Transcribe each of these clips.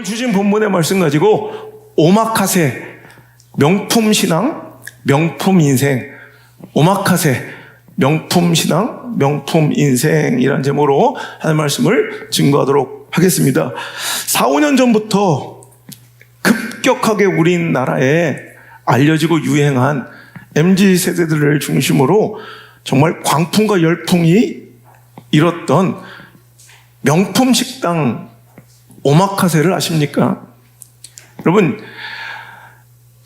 주신 본문의 말씀 가지고 오마카세, 명품 신앙, 명품 인생, 오마카세, 명품 신앙, 명품 인생이라는 제목으로 하는 말씀을 증거하도록 하겠습니다. 4, 5년 전부터 급격하게 우리나라에 알려지고 유행한 MZ세대들을 중심으로 정말 광풍과 열풍이 일었던 명품 식당 오마카세를 아십니까? 여러분,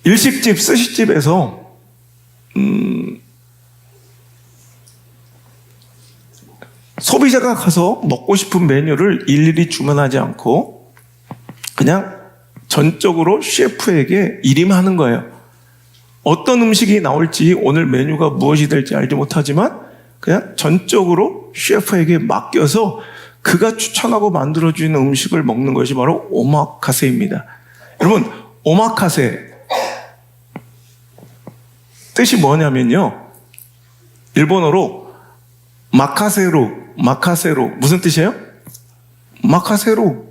일식집, 스시집에서 소비자가 가서 먹고 싶은 메뉴를 일일이 주문하지 않고 그냥 전적으로 셰프에게 일임하는 거예요. 어떤 음식이 나올지, 오늘 메뉴가 무엇이 될지 알지 못하지만 그냥 전적으로 셰프에게 맡겨서 그가 추천하고 만들어주는 음식을 먹는 것이 바로 오마카세입니다. 여러분, 오마카세 뜻이 뭐냐면요, 일본어로 마카세로 무슨 뜻이에요? 마카세로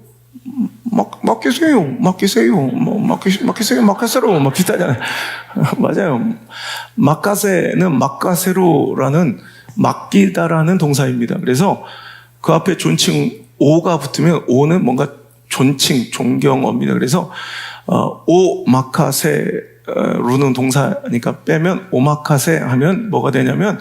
마카세로 막 비슷하잖아요. 맞아요. 마카세는 마카세로라는 맡기다라는 동사입니다. 그래서 그 앞에 존칭 오가 붙으면 오는 뭔가 존칭, 존경어입니다. 그래서 오마카세로는 동사니까 빼면 오마카세 하면 뭐가 되냐면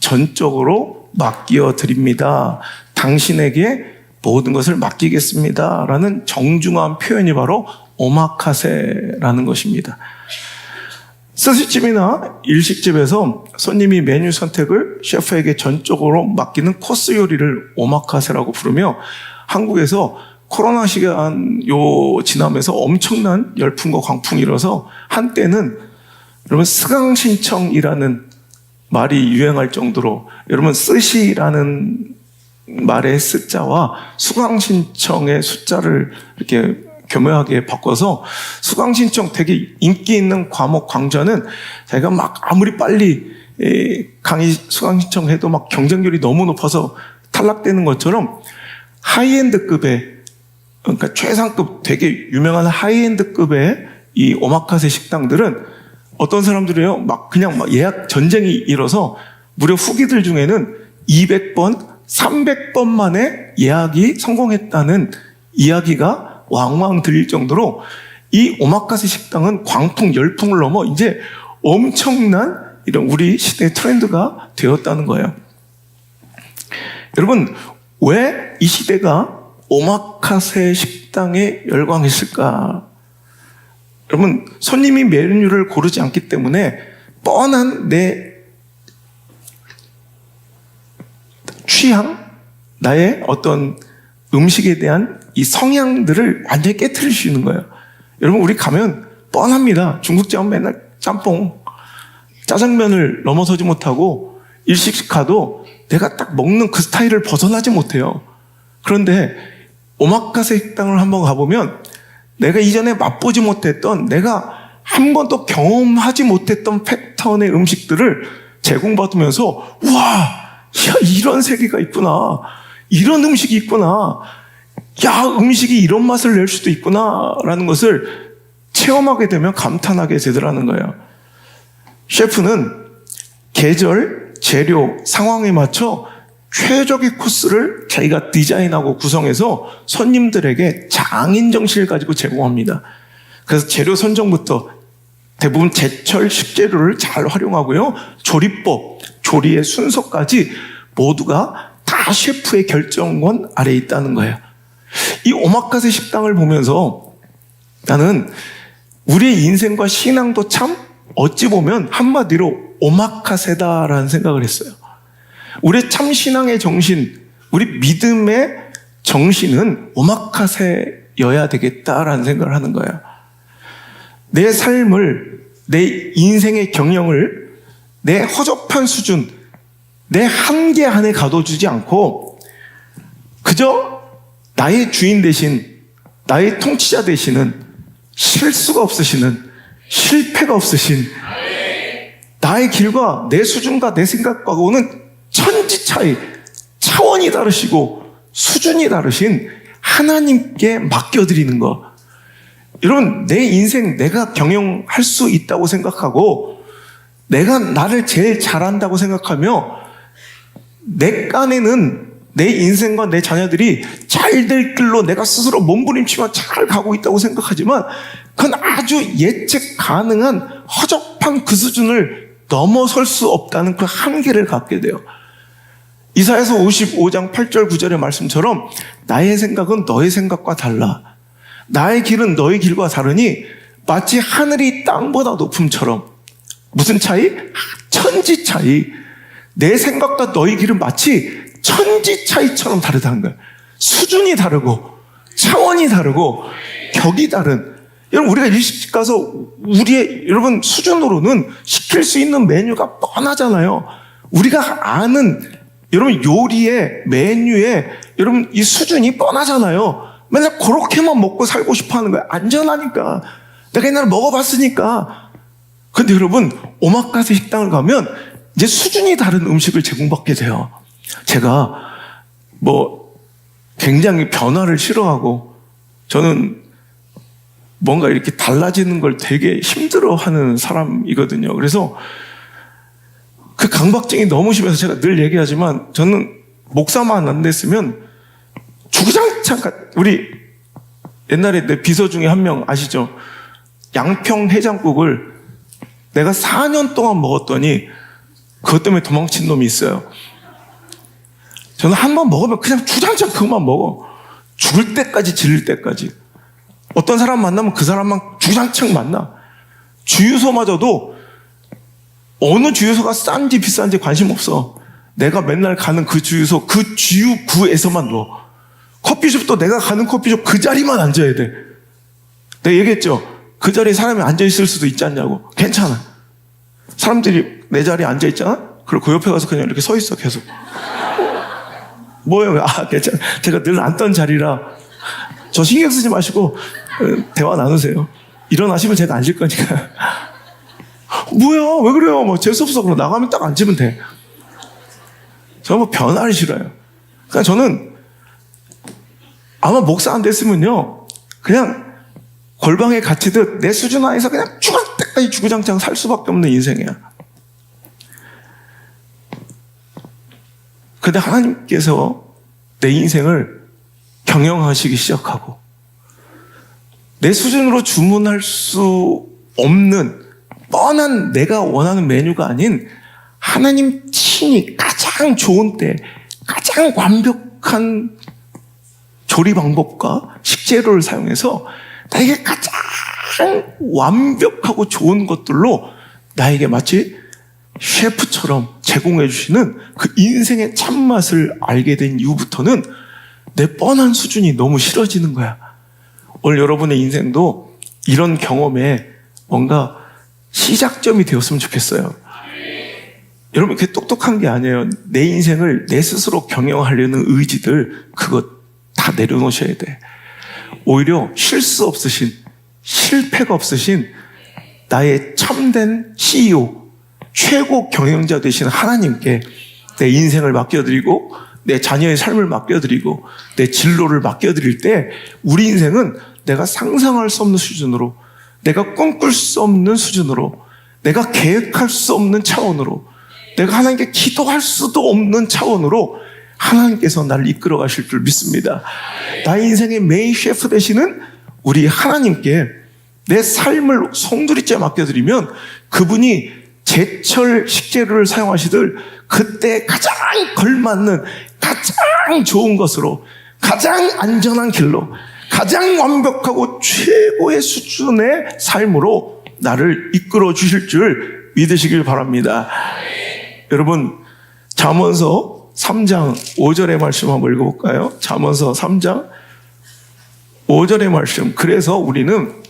전적으로 맡겨 드립니다. 당신에게 모든 것을 맡기겠습니다 라는 정중한 표현이 바로 오마카세라는 것입니다. 스시집이나 일식집에서 손님이 메뉴 선택을 셰프에게 전적으로 맡기는 코스 요리를 오마카세라고 부르며, 한국에서 코로나 시간 지나면서 엄청난 열풍과 광풍이 일어서 한때는 여러분 스강신청이라는 말이 유행할 정도로, 여러분 스시라는 말의 스자와 수강신청의 숫자를 이렇게 교묘하게 바꿔서 수강신청 되게 인기 있는 과목 강좌는 자기가 막 아무리 빨리 강의 수강신청해도 막 경쟁률이 너무 높아서 탈락되는 것처럼 하이엔드급의, 그러니까 최상급 되게 유명한 하이엔드급의 이 오마카세 식당들은 어떤 사람들이요, 막 그냥 막 예약 전쟁이 일어서 무려 후기들 중에는 200번, 300번 만에 예약이 성공했다는 이야기가 왕왕 들릴 정도로 이 오마카세 식당은 광풍, 열풍을 넘어 이제 엄청난 이런 우리 시대의 트렌드가 되었다는 거예요. 여러분, 왜 이 시대가 오마카세 식당에 열광했을까? 여러분, 손님이 메뉴를 고르지 않기 때문에 뻔한 내 취향, 나의 어떤 음식에 대한 이 성향들을 완전히 깨트릴 수 있는 거예요. 여러분, 우리 가면 뻔합니다. 중국집 하면 맨날 짬뽕, 짜장면을 넘어서지 못하고 일식집 가도 내가 딱 먹는 그 스타일을 벗어나지 못해요. 그런데 오마카세 식당을 한번 가보면 내가 이전에 맛보지 못했던, 내가 한 번도 경험하지 못했던 패턴의 음식들을 제공받으면서 우와! 야, 이런 세계가 있구나. 이런 음식이 있구나. 야, 음식이 이런 맛을 낼 수도 있구나. 라는 것을 체험하게 되면 감탄하게 되더라는 거예요. 셰프는 계절, 재료, 상황에 맞춰 최적의 코스를 자기가 디자인하고 구성해서 손님들에게 장인 정신을 가지고 제공합니다. 그래서 재료 선정부터 대부분 제철 식재료를 잘 활용하고요, 조리법, 조리의 순서까지 모두가 다 셰프의 결정권 아래에 있다는 거예요. 이 오마카세 식당을 보면서 나는 우리의 인생과 신앙도 참 어찌 보면 한마디로 오마카세다라는 생각을 했어요. 우리의 참 신앙의 정신, 우리 믿음의 정신은 오마카세여야 되겠다라는 생각을 하는 거예요. 내 삶을, 내 인생의 경영을 내 허접한 수준, 내 한계 안에 가둬두지 않고 그저 나의 주인 대신, 나의 통치자 되시는, 실수가 없으시는, 실패가 없으신, 나의 길과 내 수준과 내 생각과는 천지 차이, 차원이 다르시고 수준이 다르신 하나님께 맡겨드리는 거. 여러분, 내 인생 내가 경영할 수 있다고 생각하고 내가 나를 제일 잘한다고 생각하며 내 깐에는 내 인생과 내 자녀들이 잘 될 길로 내가 스스로 몸부림치며 잘 가고 있다고 생각하지만 그건 아주 예측 가능한 허접한 그 수준을 넘어설 수 없다는 그 한계를 갖게 돼요. 이사야서 55장 8절 9절의 말씀처럼 나의 생각은 너의 생각과 달라. 나의 길은 너의 길과 다르니 마치 하늘이 땅보다 높음처럼. 무슨 차이? 천지 차이. 내 생각과 너의 길은 마치 천지 차이처럼 다르다는 거예요. 수준이 다르고 차원이 다르고 격이 다른. 여러분, 우리가 일식집 가서 우리의 여러분 수준으로는 시킬 수 있는 메뉴가 뻔하잖아요. 우리가 아는 여러분 요리의 메뉴에 여러분 이 수준이 뻔하잖아요. 맨날 그렇게만 먹고 살고 싶어 하는 거예요. 안전하니까. 내가 옛날에 먹어봤으니까. 근데 여러분, 오마카세 식당을 가면 이제 수준이 다른 음식을 제공받게 돼요. 제가 굉장히 변화를 싫어하고 저는 뭔가 이렇게 달라지는 걸 되게 힘들어하는 사람이거든요. 그래서 그 강박증이 너무 심해서 제가 늘 얘기하지만 저는 목사만 안 됐으면 주구장창 우리 옛날에 내 비서 중에 한 명 아시죠? 양평 해장국을 내가 4년 동안 먹었더니 그것 때문에 도망친 놈이 있어요. 저는 한 번 먹으면 그냥 주장창 그것만 먹어. 죽을 때까지 질릴 때까지. 어떤 사람 만나면 그 사람만 주장창 만나. 주유소마저도 어느 주유소가 싼지 비싼지 관심 없어. 내가 맨날 가는 그 주유소 그 주유구에서만 넣어. 커피숍도 내가 가는 커피숍 그 자리만 앉아야 돼. 내가 얘기했죠. 그 자리에 사람이 앉아있을 수도 있지 않냐고. 괜찮아. 사람들이 내 자리에 앉아있잖아? 그리고 그 옆에 가서 그냥 이렇게 서 있어 계속. 뭐예요? 괜찮아. 제가 늘 앉던 자리라 저 신경 쓰지 마시고 대화 나누세요. 일어나시면 제가 앉을 거니까. 뭐야? 왜 그래요? 재수없어. 그럼 나가면 딱 앉으면 돼. 저는 변화를 싫어요. 그러니까 저는 아마 목사 안 됐으면요, 그냥 골방에 갇히듯 내 수준 안에서 그냥 죽을 때까지 주구장창 살 수밖에 없는 인생이야. 근데 하나님께서 내 인생을 경영하시기 시작하고 내 수준으로 주문할 수 없는 뻔한 내가 원하는 메뉴가 아닌 하나님 친히 가장 좋은 때 가장 완벽한 조리 방법과 식재료를 사용해서 나에게 가장 완벽하고 좋은 것들로 나에게 마치 셰프처럼 제공해 주시는 그 인생의 참맛을 알게 된 이후부터는 내 뻔한 수준이 너무 싫어지는 거야. 오늘 여러분의 인생도 이런 경험에 뭔가 시작점이 되었으면 좋겠어요. 여러분, 그게 똑똑한 게 아니에요. 내 인생을 내 스스로 경영하려는 의지들, 그것 다 내려놓으셔야 돼. 오히려 실수 없으신, 실패가 없으신 나의 참된 CEO, 최고 경영자 되신 하나님께 내 인생을 맡겨드리고 내 자녀의 삶을 맡겨드리고 내 진로를 맡겨드릴 때 우리 인생은 내가 상상할 수 없는 수준으로, 내가 꿈꿀 수 없는 수준으로, 내가 계획할 수 없는 차원으로, 내가 하나님께 기도할 수도 없는 차원으로 하나님께서 나를 이끌어 가실 줄 믿습니다. 나의 인생의 메인 셰프 되시는 우리 하나님께 내 삶을 송두리째 맡겨드리면 그분이 제철 식재료를 사용하시들 그때 가장 걸맞는 가장 좋은 것으로, 가장 안전한 길로, 가장 완벽하고 최고의 수준의 삶으로 나를 이끌어 주실 줄 믿으시길 바랍니다. 여러분, 잠언서 3장 5절의 말씀 한번 읽어볼까요? 잠언서 3장 5절의 말씀. 그래서 우리는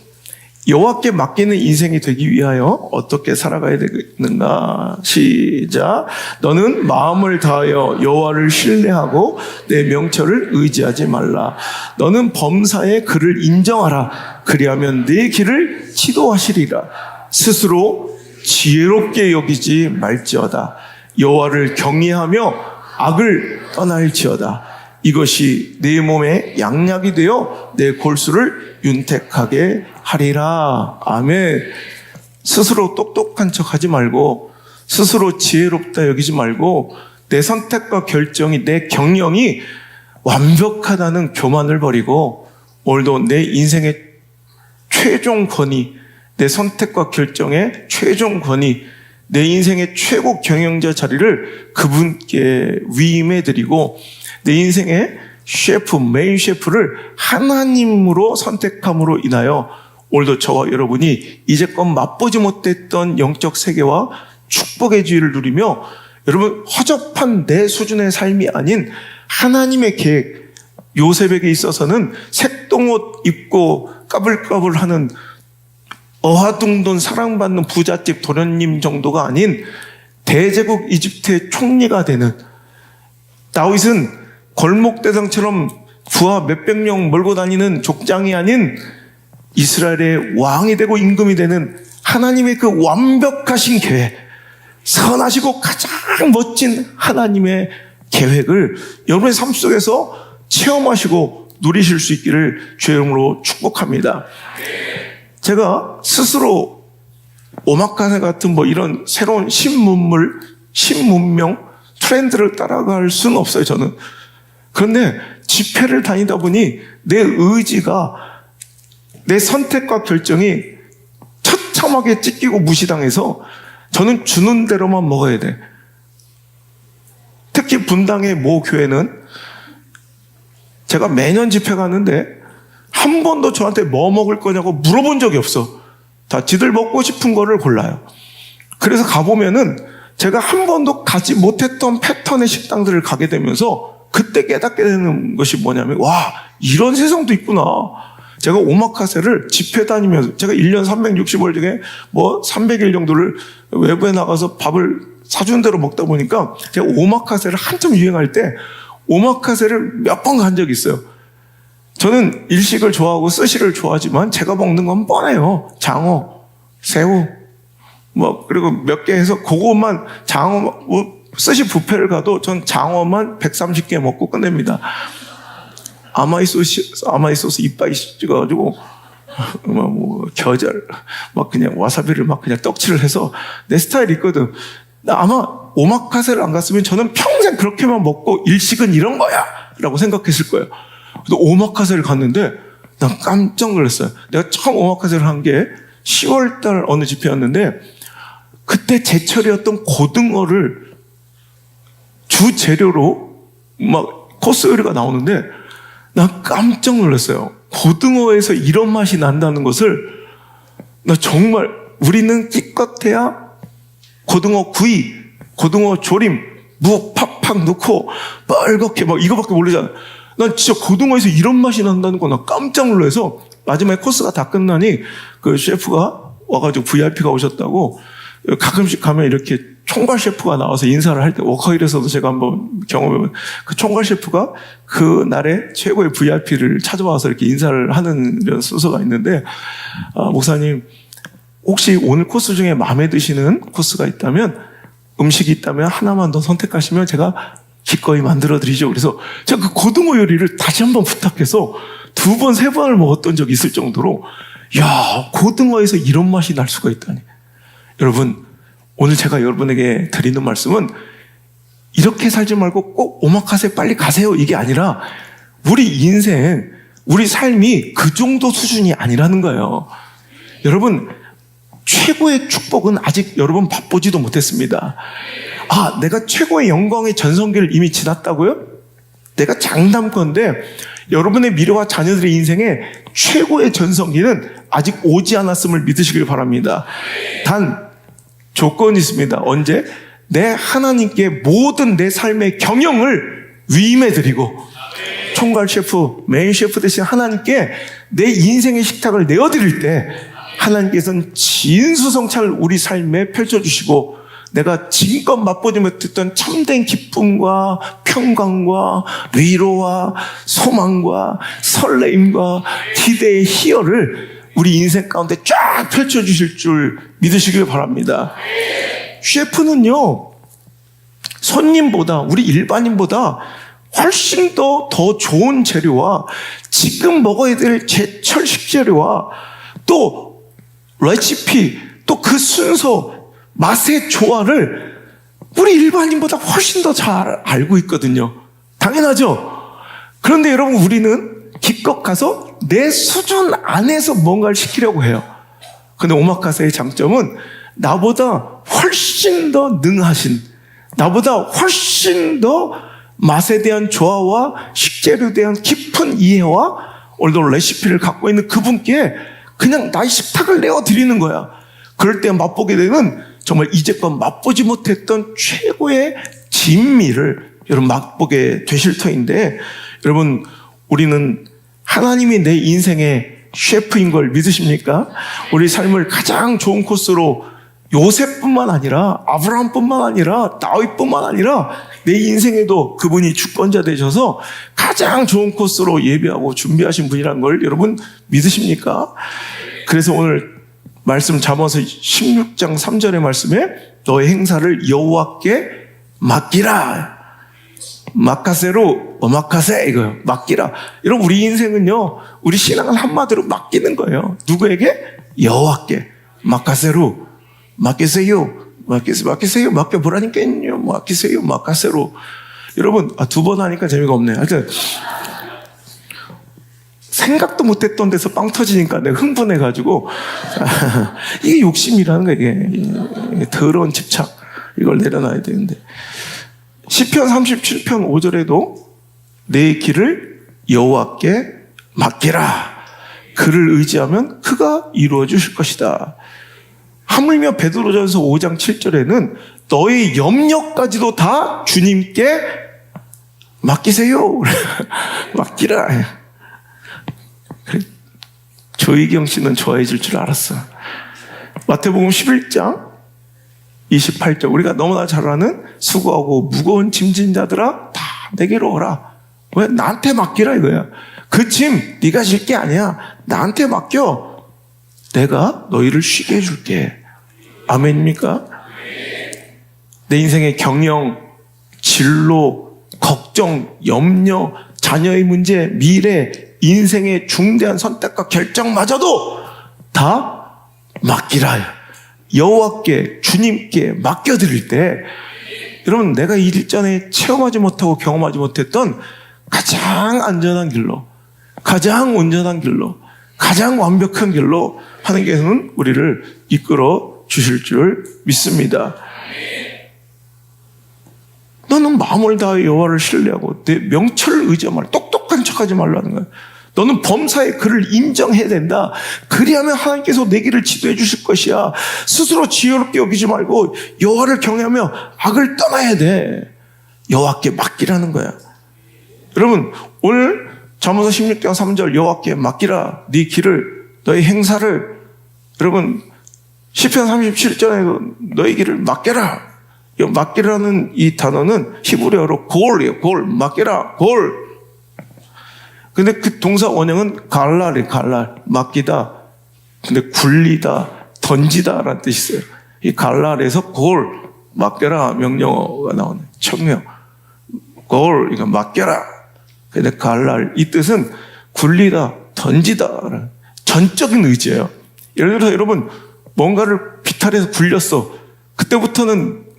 여호와께 맡기는 인생이 되기 위하여 어떻게 살아가야 되는가? 시작. 너는 마음을 다하여 여호와를 신뢰하고 내 명철을 의지하지 말라. 너는 범사의 그를 인정하라. 그리하면 네 길을 지도하시리라. 스스로 지혜롭게 여기지 말지어다. 여호와를 경외하며 악을 떠날지어다. 이것이 내 몸에 양약이 되어 내 골수를 윤택하게 하리라. 아멘. 스스로 똑똑한 척 하지 말고, 스스로 지혜롭다 여기지 말고, 내 선택과 결정이, 내 경영이 완벽하다는 교만을 버리고, 오늘도 내 인생의 최종 권위, 내 선택과 결정의 최종 권위, 내 인생의 최고 경영자 자리를 그분께 위임해드리고, 내 인생의 셰프, 메인 셰프를 하나님으로 선택함으로 인하여 오늘도 저와 여러분이 이제껏 맛보지 못했던 영적 세계와 축복의 지위를 누리며, 여러분 허접한 내 수준의 삶이 아닌 하나님의 계획, 요셉에게 있어서는 색동옷 입고 까불까불하는 어하둥돈 사랑받는 부잣집 도련님 정도가 아닌 대제국 이집트의 총리가 되는, 다윗은 골목대장처럼 부하 몇백 명 몰고 다니는 족장이 아닌 이스라엘의 왕이 되고 임금이 되는 하나님의 그 완벽하신 계획, 선하시고 가장 멋진 하나님의 계획을 여러분의 삶 속에서 체험하시고 누리실 수 있기를 주의 이름으로 축복합니다. 제가 스스로 오마카세 같은 이런 새로운 신문물, 신문명, 트렌드를 따라갈 수는 없어요, 저는. 그런데 집회를 다니다 보니 내 의지가, 내 선택과 결정이 처참하게 찢기고 무시당해서 저는 주는 대로만 먹어야 돼. 특히 분당의 모 교회는 제가 매년 집회 가는데 한 번도 저한테 뭐 먹을 거냐고 물어본 적이 없어. 다 지들 먹고 싶은 거를 골라요. 그래서 가보면은 제가 한 번도 가지 못했던 패턴의 식당들을 가게 되면서 그때 깨닫게 되는 것이 뭐냐면, 와, 이런 세상도 있구나. 제가 오마카세를 집회 다니면서, 제가 1년 360일 중에 300일 정도를 외부에 나가서 밥을 사주는 대로 먹다 보니까 제가 오마카세를 한참 유행할 때 오마카세를 몇 번 간 적이 있어요. 저는 일식을 좋아하고 스시를 좋아하지만 제가 먹는 건 뻔해요. 장어, 새우, 그리고 몇 개 해서 그것만, 장어, 스시 뷔페를 가도 전 장어만 130개 먹고 끝냅니다. 아마이 소스 이빨이 찍어가지고, 겨절, 그냥 와사비를 그냥 떡칠을 해서 내 스타일이 있거든. 아마 오마카세를 안 갔으면 저는 평생 그렇게만 먹고 일식은 이런 거야! 라고 생각했을 거예요. 근데 오마카세를 갔는데 난 깜짝 놀랐어요. 내가 처음 오마카세를 한 게 10월달 어느 집회였는데, 그때 제철이었던 고등어를 주 재료로 코스 요리가 나오는데 난 깜짝 놀랐어요. 고등어에서 이런 맛이 난다는 것을, 나 정말, 우리는 기껏해야 고등어 구이, 고등어 조림, 무 팍팍 넣고 빨갛게 이거밖에 모르잖아. 난 진짜 고등어에서 이런 맛이 난다는 거 나 깜짝 놀라서 마지막에 코스가 다 끝나니 그 셰프가 와가지고 VIP가 오셨다고, 가끔씩 가면 이렇게 총괄 셰프가 나와서 인사를 할 때, 워커힐에서도 제가 한번 경험해본, 그 총괄 셰프가 그 날의 최고의 VIP를 찾아와서 이렇게 인사를 하는 이런 순서가 있는데, 목사님, 혹시 오늘 코스 중에 마음에 드시는 코스가 있다면, 음식이 있다면 하나만 더 선택하시면 제가 기꺼이 만들어 드리죠. 그래서 제가 그 고등어 요리를 다시 한번 부탁해서 2번, 3번을 먹었던 적이 있을 정도로, 야, 고등어에서 이런 맛이 날 수가 있다니. 여러분, 오늘 제가 여러분에게 드리는 말씀은 이렇게 살지 말고 꼭 오마카세 빨리 가세요, 이게 아니라 우리 인생, 우리 삶이 그 정도 수준이 아니라는 거예요. 여러분, 최고의 축복은 아직 여러분 맛보지도 못했습니다. 내가 최고의 영광의 전성기를 이미 지났다고요? 내가 장담컨대 여러분의 미래와 자녀들의 인생에 최고의 전성기는 아직 오지 않았음을 믿으시길 바랍니다. 단 조건이 있습니다. 언제? 내 하나님께 모든 내 삶의 경영을 위임해드리고, 총괄 셰프, 메인 셰프 대신 하나님께 내 인생의 식탁을 내어드릴 때 하나님께서는 진수성찬을 우리 삶에 펼쳐주시고, 내가 지금껏 맛보지 못했던 참된 기쁨과 평강과 위로와 소망과 설레임과 기대의 희열을 우리 인생 가운데 쫙 펼쳐주실 줄 믿으시길 바랍니다. 셰프는요, 손님보다, 우리 일반인보다 훨씬 더 좋은 재료와 지금 먹어야 될 제철 식재료와 또 레시피, 또 그 순서, 맛의 조화를 우리 일반인보다 훨씬 더 잘 알고 있거든요. 당연하죠? 그런데 여러분, 우리는 기껏 가서 내 수준 안에서 뭔가를 시키려고 해요. 근데 오마카세의 장점은 나보다 훨씬 더 능하신, 나보다 훨씬 더 맛에 대한 조화와 식재료에 대한 깊은 이해와 오늘도 레시피를 갖고 있는 그분께 그냥 나의 식탁을 내어드리는 거야. 그럴 때 맛보게 되는 정말 이제껏 맛보지 못했던 최고의 진미를 여러분 맛보게 되실 터인데, 여러분, 우리는 하나님이 내 인생의 셰프인 걸 믿으십니까? 우리 삶을 가장 좋은 코스로 요셉뿐만 아니라 아브라함뿐만 아니라 다윗뿐만 아니라 내 인생에도 그분이 주권자 되셔서 가장 좋은 코스로 예비하고 준비하신 분이라는 걸 여러분 믿으십니까? 그래서 오늘 말씀 잠언서 16장 3절의 말씀에 너의 행사를 여호와께 맡기라. 마카세로 오마카세, 이거요. 맡기라. 여러분, 우리 인생은요, 우리 신앙은 한마디로 맡기는 거예요. 누구에게? 여호와께. 마카세로 맡기세요. 맡기세요. 맡겨보라니까요. 맡기세요. 마카세로. 여러분, 두 번 하니까 재미가 없네. 하여튼 생각도 못했던 데서 빵 터지니까 내가 흥분해가지고 이게 욕심이라는 거야. 이게 더러운 집착, 이걸 내려놔야 되는데, 시편 37편 5절에도 내 길을 여호와께 맡기라. 그를 의지하면 그가 이루어 주실 것이다. 하물며 베드로전서 5장 7절에는 너의 염려까지도 다 주님께 맡기세요. 맡기라. 조희경 씨는 좋아해질 줄 알았어. 마태복음 11장 28절, 우리가 너무나 잘 아는 수고하고 무거운 짐진 자들아 다 내게로 오라. 왜? 나한테 맡기라 이거야. 그 짐 네가 질 게 아니야. 나한테 맡겨. 내가 너희를 쉬게 해줄게. 아멘입니까? 내 인생의 경영, 진로, 걱정, 염려, 자녀의 문제, 미래, 인생의 중대한 선택과 결정마저도 다 맡기라. 여호와께, 주님께 맡겨드릴 때, 여러분, 내가 일전에 체험하지 못하고 경험하지 못했던 가장 안전한 길로, 가장 온전한 길로, 가장 완벽한 길로 하나님께서는 우리를 이끌어 주실 줄 믿습니다. 너는 마음을 다해 여호와를 신뢰하고 내 명철을 의지하지 말라. 똑똑한 척하지 말라는 거야. 너는 범사에 그를 인정해야 된다. 그리하면 하나님께서 내 길을 지도해 주실 것이야. 스스로 지혜롭게 여기지 말고 여호와를 경외하며 악을 떠나야 돼. 여호와께 맡기라는 거야. 여러분, 오늘 잠언서 16장 3절 여호와께 맡기라. 네 길을, 너의 행사를. 여러분, 시편 37절에도 너의 길을 맡겨라. 이 맡기라는 이 단어는 히브리어로 골이에요. 골, 맡기라, 골. 근데 그 동사 원형은 갈랄이에요. 갈랄, 맡기다. 근데 굴리다, 던지다 라는 뜻이 있어요. 이 갈랄에서 골, 맡겨라 명령어가 나오네. 청명. 골, 이거 맡겨라. 근데 갈랄, 이 뜻은 굴리다, 던지다. 전적인 의지예요. 예를 들어서 여러분, 뭔가를 비탈해서 굴렸어. 그때부터는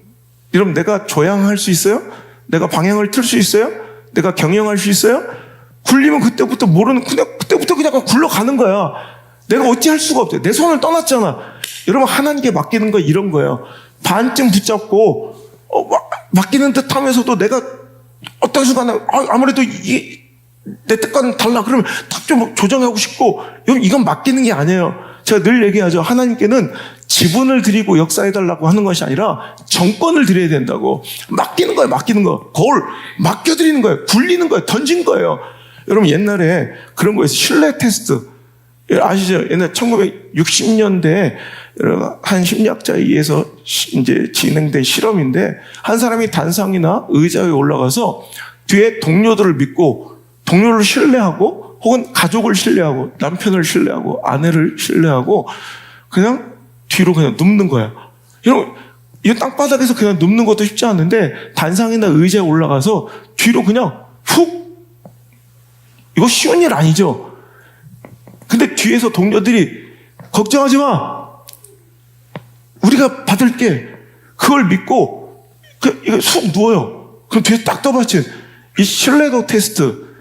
여러분, 내가 조향할 수 있어요? 내가 방향을 틀 수 있어요? 내가 경영할 수 있어요? 굴리면 그때부터 모르는, 그때부터 그냥 굴러가는 거야. 내가 어찌할 수가 없대. 내 손을 떠났잖아. 여러분, 하나님께 맡기는 거 이런 거예요. 반쯤 붙잡고 맡기는 듯 하면서도 내가 어떤 순간에 아무래도 이게 내 뜻과는 달라. 그러면 딱 좀 조정하고 싶고. 여러분, 이건 맡기는 게 아니에요. 제가 늘 얘기하죠. 하나님께는 지분을 드리고 역사해달라고 하는 것이 아니라 정권을 드려야 된다고. 맡기는 거예요. 맡기는 거. 거울 맡겨드리는 거예요. 굴리는 거예요. 던진 거예요. 여러분, 옛날에 그런 거에서 신뢰 테스트 아시죠? 옛날 1960년대에 한 심리학자에 의해서 이제 진행된 실험인데, 한 사람이 단상이나 의자에 올라가서 뒤에 동료들을 믿고, 동료를 신뢰하고, 혹은 가족을 신뢰하고, 남편을 신뢰하고, 아내를 신뢰하고, 그냥 뒤로 그냥 눕는 거야. 여러분, 이 땅바닥에서 그냥 눕는 것도 쉽지 않은데, 단상이나 의자에 올라가서 뒤로 그냥 훅. 이거 쉬운 일 아니죠. 근데 뒤에서 동료들이 걱정하지 마. 우리가 받을게. 그걸 믿고 이거 쑥 누워요. 그럼 뒤에 딱 떠받친 이 신뢰도 테스트.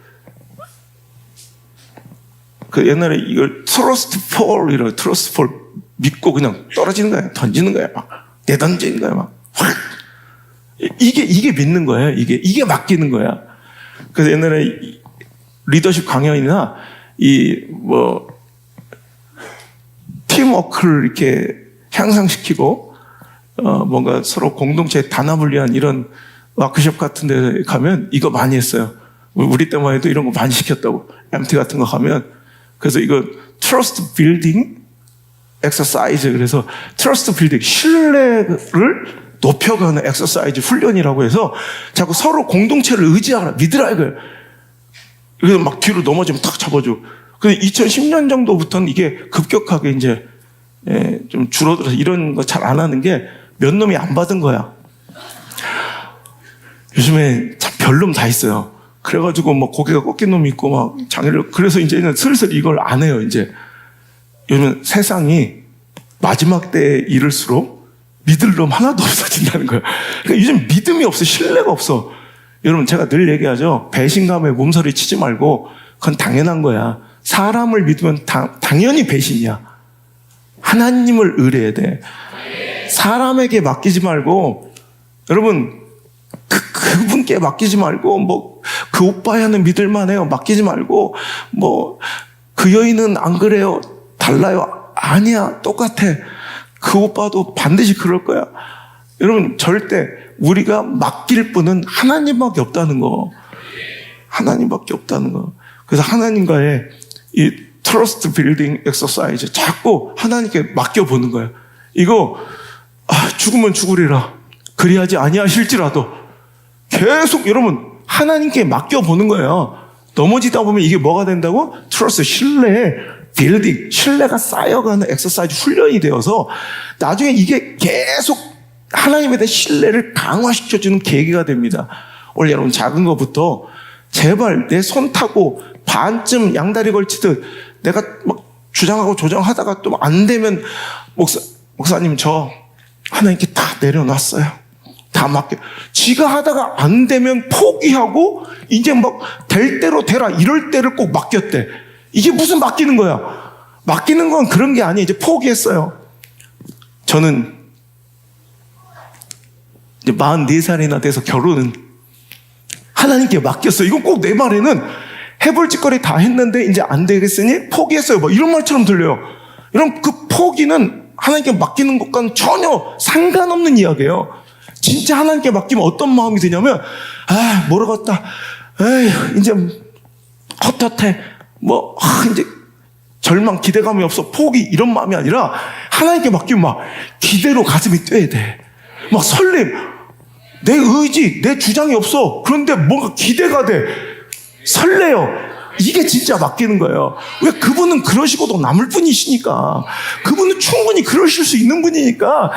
그 옛날에 이걸 트러스트 폴 이런 트러스트 폴 믿고 그냥 떨어지는 거야. 던지는 거야. 막 내던지는 거야. 막 확. 이게 믿는 거예요. 이게 맡기는 거야. 그래서 옛날에 리더십 강연이나 팀워크를 이렇게 향상시키고 뭔가 서로 공동체에 단합을 위한 이런 워크숍 같은 데 가면 이거 많이 했어요. 우리 때만 해도 이런 거 많이 시켰다고. MT 같은 거 가면. 그래서 이거 트러스트 빌딩 엑서사이즈. 그래서 트러스트 빌딩, 신뢰를 높여가는 엑서사이즈 훈련이라고 해서 자꾸 서로 공동체를 의지하라, 믿으라 이거예요. 그래서 막 뒤로 넘어지면 탁 잡아줘. 근데 2010년 정도부터는 이게 급격하게 이제 좀 줄어들어서 이런 거 잘 안 하는 게 몇 놈이 안 받은 거야. 요즘에 참 별놈 다 있어요. 그래가지고 뭐 고개가 꺾인 놈이 있고 막 장애를, 그래서 이제는 슬슬 이걸 안 해요, 이제. 요즘 세상이 마지막 때에 이를수록 믿을 놈 하나도 없어진다는 거예요. 그러니까 요즘 믿음이 없어, 신뢰가 없어. 여러분, 제가 늘 얘기하죠. 배신감에 몸서리 치지 말고, 그건 당연한 거야. 사람을 믿으면 당연히 배신이야. 하나님을 의뢰해야 돼. 사람에게 맡기지 말고, 여러분, 그분께 맡기지 말고, 그 오빠야는 믿을만해요. 맡기지 말고, 그 여인은 안 그래요. 달라요. 아니야. 똑같아. 그 오빠도 반드시 그럴 거야. 여러분, 절대 우리가 맡길 분은 하나님밖에 없다는 거. 하나님밖에 없다는 거. 그래서 하나님과의 이 트러스트 빌딩 엑서사이즈 자꾸 하나님께 맡겨보는 거예요. 이거 죽으면 죽으리라. 그리하지 아니하실지라도 계속 여러분 하나님께 맡겨보는 거예요. 넘어지다 보면 이게 뭐가 된다고? 트러스트, 신뢰, 빌딩, 신뢰가 쌓여가는 엑서사이즈 훈련이 되어서 나중에 이게 계속 하나님에 대한 신뢰를 강화시켜주는 계기가 됩니다. 원래 여러분 작은 것부터 제발 내 손 타고 반쯤 양다리 걸치듯 내가 막 주장하고 조정하다가 또 안 되면 목사님 저 하나님께 다 내려놨어요. 다 맡겨. 지가 하다가 안 되면 포기하고 이제 막 될 대로 되라 이럴 때를 꼭 맡겼대. 이게 무슨 맡기는 거야? 맡기는 건 그런 게 아니에요. 이제 포기했어요. 저는 이제 44살이나 돼서 결혼은 하나님께 맡겼어요. 이건 꼭 내 말에는 해볼 짓거리 다 했는데 이제 안 되겠으니 포기했어요. 뭐 이런 말처럼 들려요. 이런 그 포기는 하나님께 맡기는 것과는 전혀 상관없는 이야기예요. 진짜 하나님께 맡기면 어떤 마음이 드냐면 모르겠다. 에휴, 이제 헛헛해. 이제 절망, 기대감이 없어. 포기 이런 마음이 아니라 하나님께 맡기면 막 기대로 가슴이 뛰어야 돼. 막 설렘. 내 의지, 내 주장이 없어. 그런데 뭔가 기대가 돼. 설레요. 이게 진짜 맡기는 거예요. 왜? 그분은 그러시고도 남을 분이시니까. 그분은 충분히 그러실 수 있는 분이니까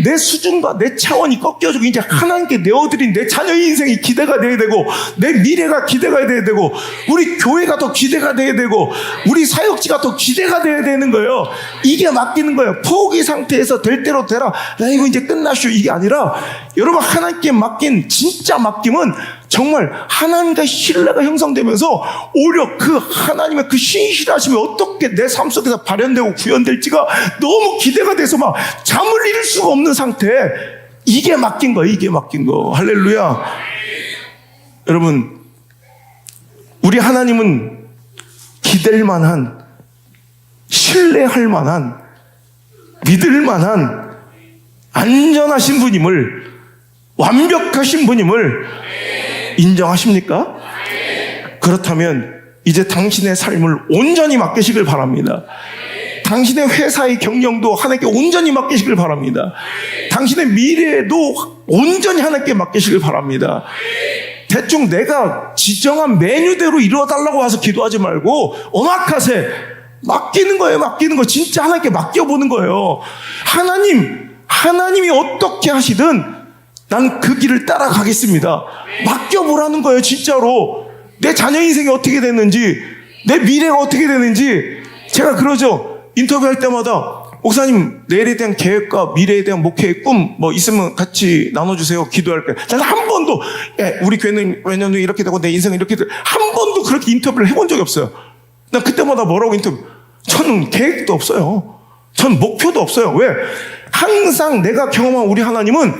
내 수준과 내 차원이 꺾여지고 이제 하나님께 내어드린 내 자녀의 인생이 기대가 돼야 되고 내 미래가 기대가 돼야 되고 우리 교회가 더 기대가 돼야 되고 우리 사역지가 더 기대가 돼야 되는 거예요. 이게 맡기는 거예요. 포기 상태에서 될 대로 되라. 이거 이제 끝나쇼. 이게 아니라 여러분 하나님께 맡긴 진짜 맡김은 정말 하나님과 신뢰가 형성되면서 오히려 그 하나님의 그 신실하심이 어떻게 내 삶 속에서 발현되고 구현될지가 너무 기대가 돼서 막 잠을 이룰 수가 없는 상태. 이게 맡긴 거, 이게 맡긴 거. 할렐루야. 여러분, 우리 하나님은 기댈 만한, 신뢰할 만한, 믿을 만한 안전하신 분임을, 완벽하신 분임을 인정하십니까? 그렇다면 이제 당신의 삶을 온전히 맡기시길 바랍니다. 당신의 회사의 경영도 하나님께 온전히 맡기시길 바랍니다. 당신의 미래도 온전히 하나님께 맡기시길 바랍니다. 대충 내가 지정한 메뉴대로 이루어달라고 와서 기도하지 말고 오마카세 맡기는 거예요. 맡기는 거. 진짜 하나님께 맡겨보는 거예요. 하나님이 어떻게 하시든 난 그 길을 따라가겠습니다. 맡겨보라는 거예요, 진짜로. 내 자녀 인생이 어떻게 됐는지, 내 미래가 어떻게 되는지. 제가 그러죠. 인터뷰할 때마다 목사님, 내일에 대한 계획과 미래에 대한 목회의 꿈 뭐 있으면 같이 나눠주세요. 기도할까요? 난 한 번도 우리 교회는 왜냐면 이렇게 되고 내 인생은 이렇게 되고 한 번도 그렇게 인터뷰를 해본 적이 없어요. 난 그때마다 뭐라고 인터뷰? 저는 계획도 없어요. 전 목표도 없어요. 왜? 항상 내가 경험한 우리 하나님은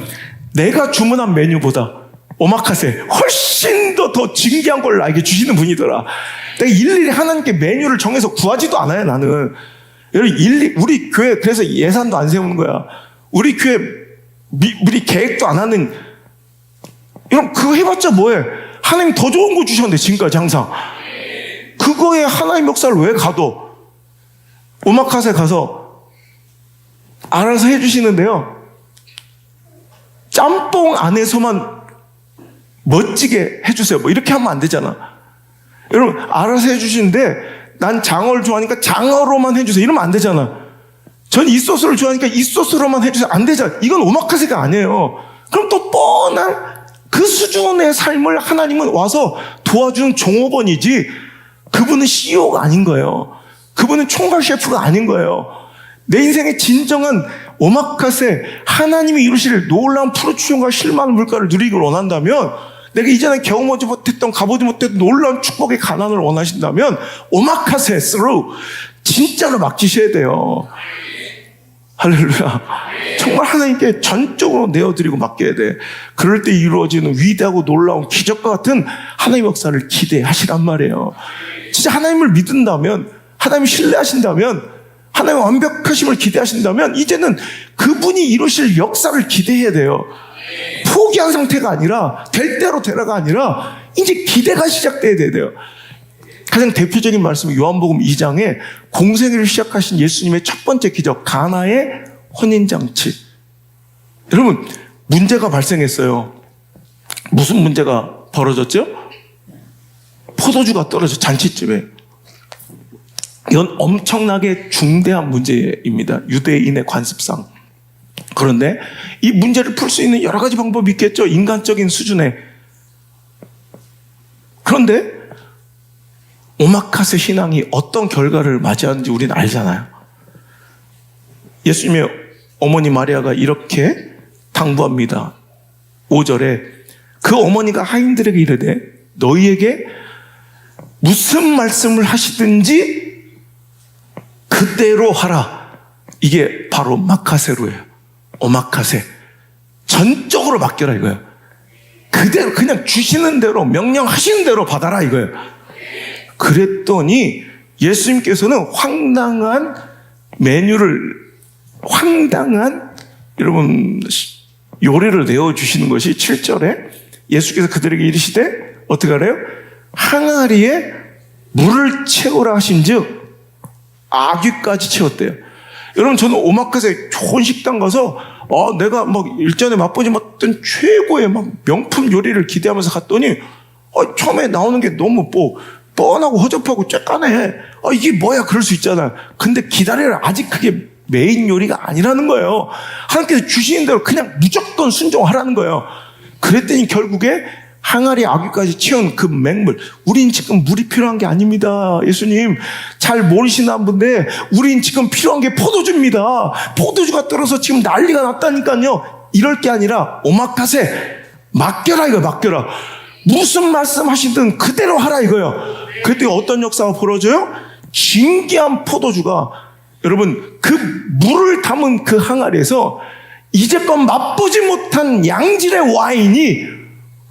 내가 주문한 메뉴보다 오마카세 훨씬 더 진귀한 걸 나에게 주시는 분이더라. 내가 일일이 하나님께 메뉴를 정해서 구하지도 않아요, 나는. 우리 교회 그래서 예산도 안 세우는 거야. 우리 교회 우리 계획도 안 하는. 여러분 그거 해봤자 뭐해? 하나님 더 좋은 거 주셨는데 지금까지 항상. 그거에 하나님 역사를 왜 가도? 오마카세 가서 알아서 해주시는데요, 짬뽕 안에서만 멋지게 해주세요 뭐 이렇게 하면 안 되잖아. 여러분 알아서 해주시는데 난 장어를 좋아하니까 장어로만 해주세요 이러면 안 되잖아. 전 이 소스를 좋아하니까 이 소스로만 해주세요 안 되잖아. 이건 오마카세가 아니에요. 그럼 또 뻔한 그 수준의 삶을 하나님은 와서 도와주는 종업원이지, 그분은 CEO가 아닌 거예요. 그분은 총괄 셰프가 아닌 거예요. 내 인생의 진정한 오마카세, 하나님이 이루실 놀라운 프로추sion과 실만한 물가를 누리기를 원한다면, 내가 이전에 경험하지 못했던, 가보지 못했던 놀라운 축복의 가난을 원하신다면 오마카세 스루 진짜로 맡기셔야 돼요. 할렐루야. 정말 하나님께 전적으로 내어드리고 맡겨야 돼. 그럴 때 이루어지는 위대하고 놀라운 기적과 같은 하나님의 역사를 기대하시란 말이에요. 진짜 하나님을 믿는다면, 하나님을 신뢰하신다면, 하나님의 완벽하심을 기대하신다면 이제는 그분이 이루실 역사를 기대해야 돼요. 포기한 상태가 아니라, 될 대로 되라가 아니라 이제 기대가 시작돼야 돼요. 가장 대표적인 말씀이 요한복음 2장에 공생애를 시작하신 예수님의 첫 번째 기적, 가나의 혼인잔치. 여러분 문제가 발생했어요. 무슨 문제가 벌어졌죠? 포도주가 떨어져, 잔치집에. 이건 엄청나게 중대한 문제입니다. 유대인의 관습상. 그런데 이 문제를 풀 수 있는 여러 가지 방법이 있겠죠, 인간적인 수준에. 그런데 오마카세 신앙이 어떤 결과를 맞이하는지 우리는 알잖아요. 예수님의 어머니 마리아가 이렇게 당부합니다. 5절에 그 어머니가 하인들에게 이르되 너희에게 무슨 말씀을 하시든지 그대로 하라. 이게 바로 마카세로예요. 오마카세. 전적으로 맡겨라 이거예요. 그대로 그냥 주시는 대로, 명령하시는 대로 받아라 이거예요. 그랬더니 예수님께서는 황당한 메뉴를, 황당한 여러분 요리를 내어주시는 것이 7절에 예수께서 그들에게 이르시되 어떻게 하래요? 항아리에 물을 채우라 하신즉 아귀까지 채웠대요. 여러분 저는 오마카세 좋은 식당 가서 내가 막 일전에 맛보지 못했던 최고의 막 명품 요리를 기대하면서 갔더니 처음에 나오는 게 너무 뻔하고 허접하고 쬐까네. 이게 뭐야, 그럴 수 있잖아. 근데 기다려라, 아직 그게 메인 요리가 아니라는 거예요. 하나님께서 주시는 대로 그냥 무조건 순종하라는 거예요. 그랬더니 결국에 항아리 아귀까지 채운 그 맹물. 우린 지금 물이 필요한 게 아닙니다. 예수님 잘 모르시는 분인데 우린 지금 필요한 게 포도주입니다. 포도주가 떨어서 지금 난리가 났다니까요. 이럴 게 아니라 오마카세 맡겨라 이거, 맡겨라. 무슨 말씀하시든 그대로 하라 이거예요. 그때 어떤 역사가 벌어져요? 신기한 포도주가, 여러분 그 물을 담은 그 항아리에서 이제껏 맛보지 못한 양질의 와인이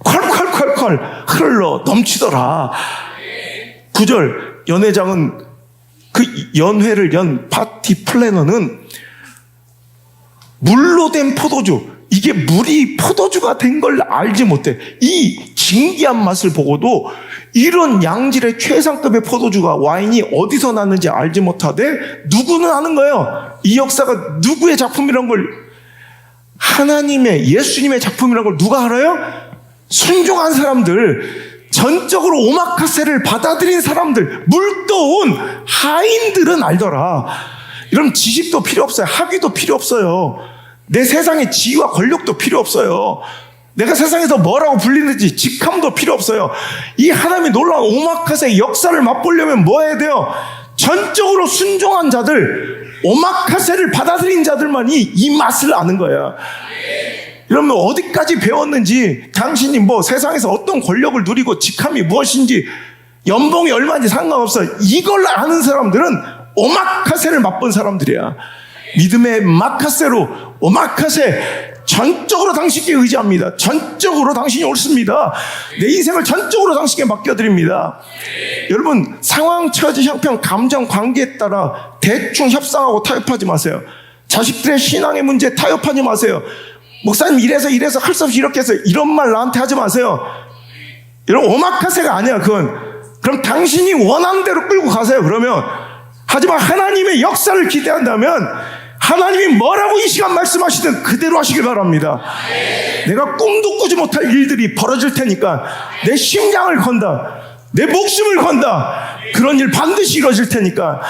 콸콸콸콸 흘러 넘치더라. 9절, 연회장은, 그 연회를 연 파티 플래너는 물로 된 포도주, 이게 물이 포도주가 된 걸 알지 못해. 이 진기한 맛을 보고도 이런 양질의 최상급의 포도주가, 와인이 어디서 났는지 알지 못하되 누구는 아는 거예요. 이 역사가 누구의 작품이란 걸, 하나님의, 예수님의 작품이란 걸 누가 알아요? 순종한 사람들, 전적으로 오마카세를 받아들인 사람들, 물도온 하인들은 알더라. 이런 지식도 필요 없어요. 학위도 필요 없어요. 내 세상에 지위와 권력도 필요 없어요. 내가 세상에서 뭐라고 불리는지 직함도 필요 없어요. 이 하나님의 놀라운 오마카세의 역사를 맛보려면 뭐 해야 돼요? 전적으로 순종한 자들, 오마카세를 받아들인 자들만이 이 맛을 아는 거야. 여러분 어디까지 배웠는지, 당신이 뭐 세상에서 어떤 권력을 누리고 직함이 무엇인지, 연봉이 얼마인지 상관없어. 이걸 아는 사람들은 오마카세를 맛본 사람들이야. 믿음의 마카세로, 오마카세, 전적으로 당신께 의지합니다. 전적으로 당신이 옳습니다. 내 인생을 전적으로 당신께 맡겨드립니다. 여러분, 상황, 처지, 형편, 감정, 관계에 따라 대충 협상하고 타협하지 마세요. 자식들의 신앙의 문제 타협하지 마세요. 목사님 이래서 할 수 없이 이렇게 해서 이런 말 나한테 하지 마세요. 여러분, 오마카세가 아니야 그건. 그럼 당신이 원하는 대로 끌고 가세요. 그러면. 하지만 하나님의 역사를 기대한다면 하나님이 뭐라고 이 시간 말씀하시든 그대로 하시길 바랍니다. 내가 꿈도 꾸지 못할 일들이 벌어질 테니까 내 심장을 건다, 내 목숨을 건다, 그런 일 반드시 이루어질 테니까.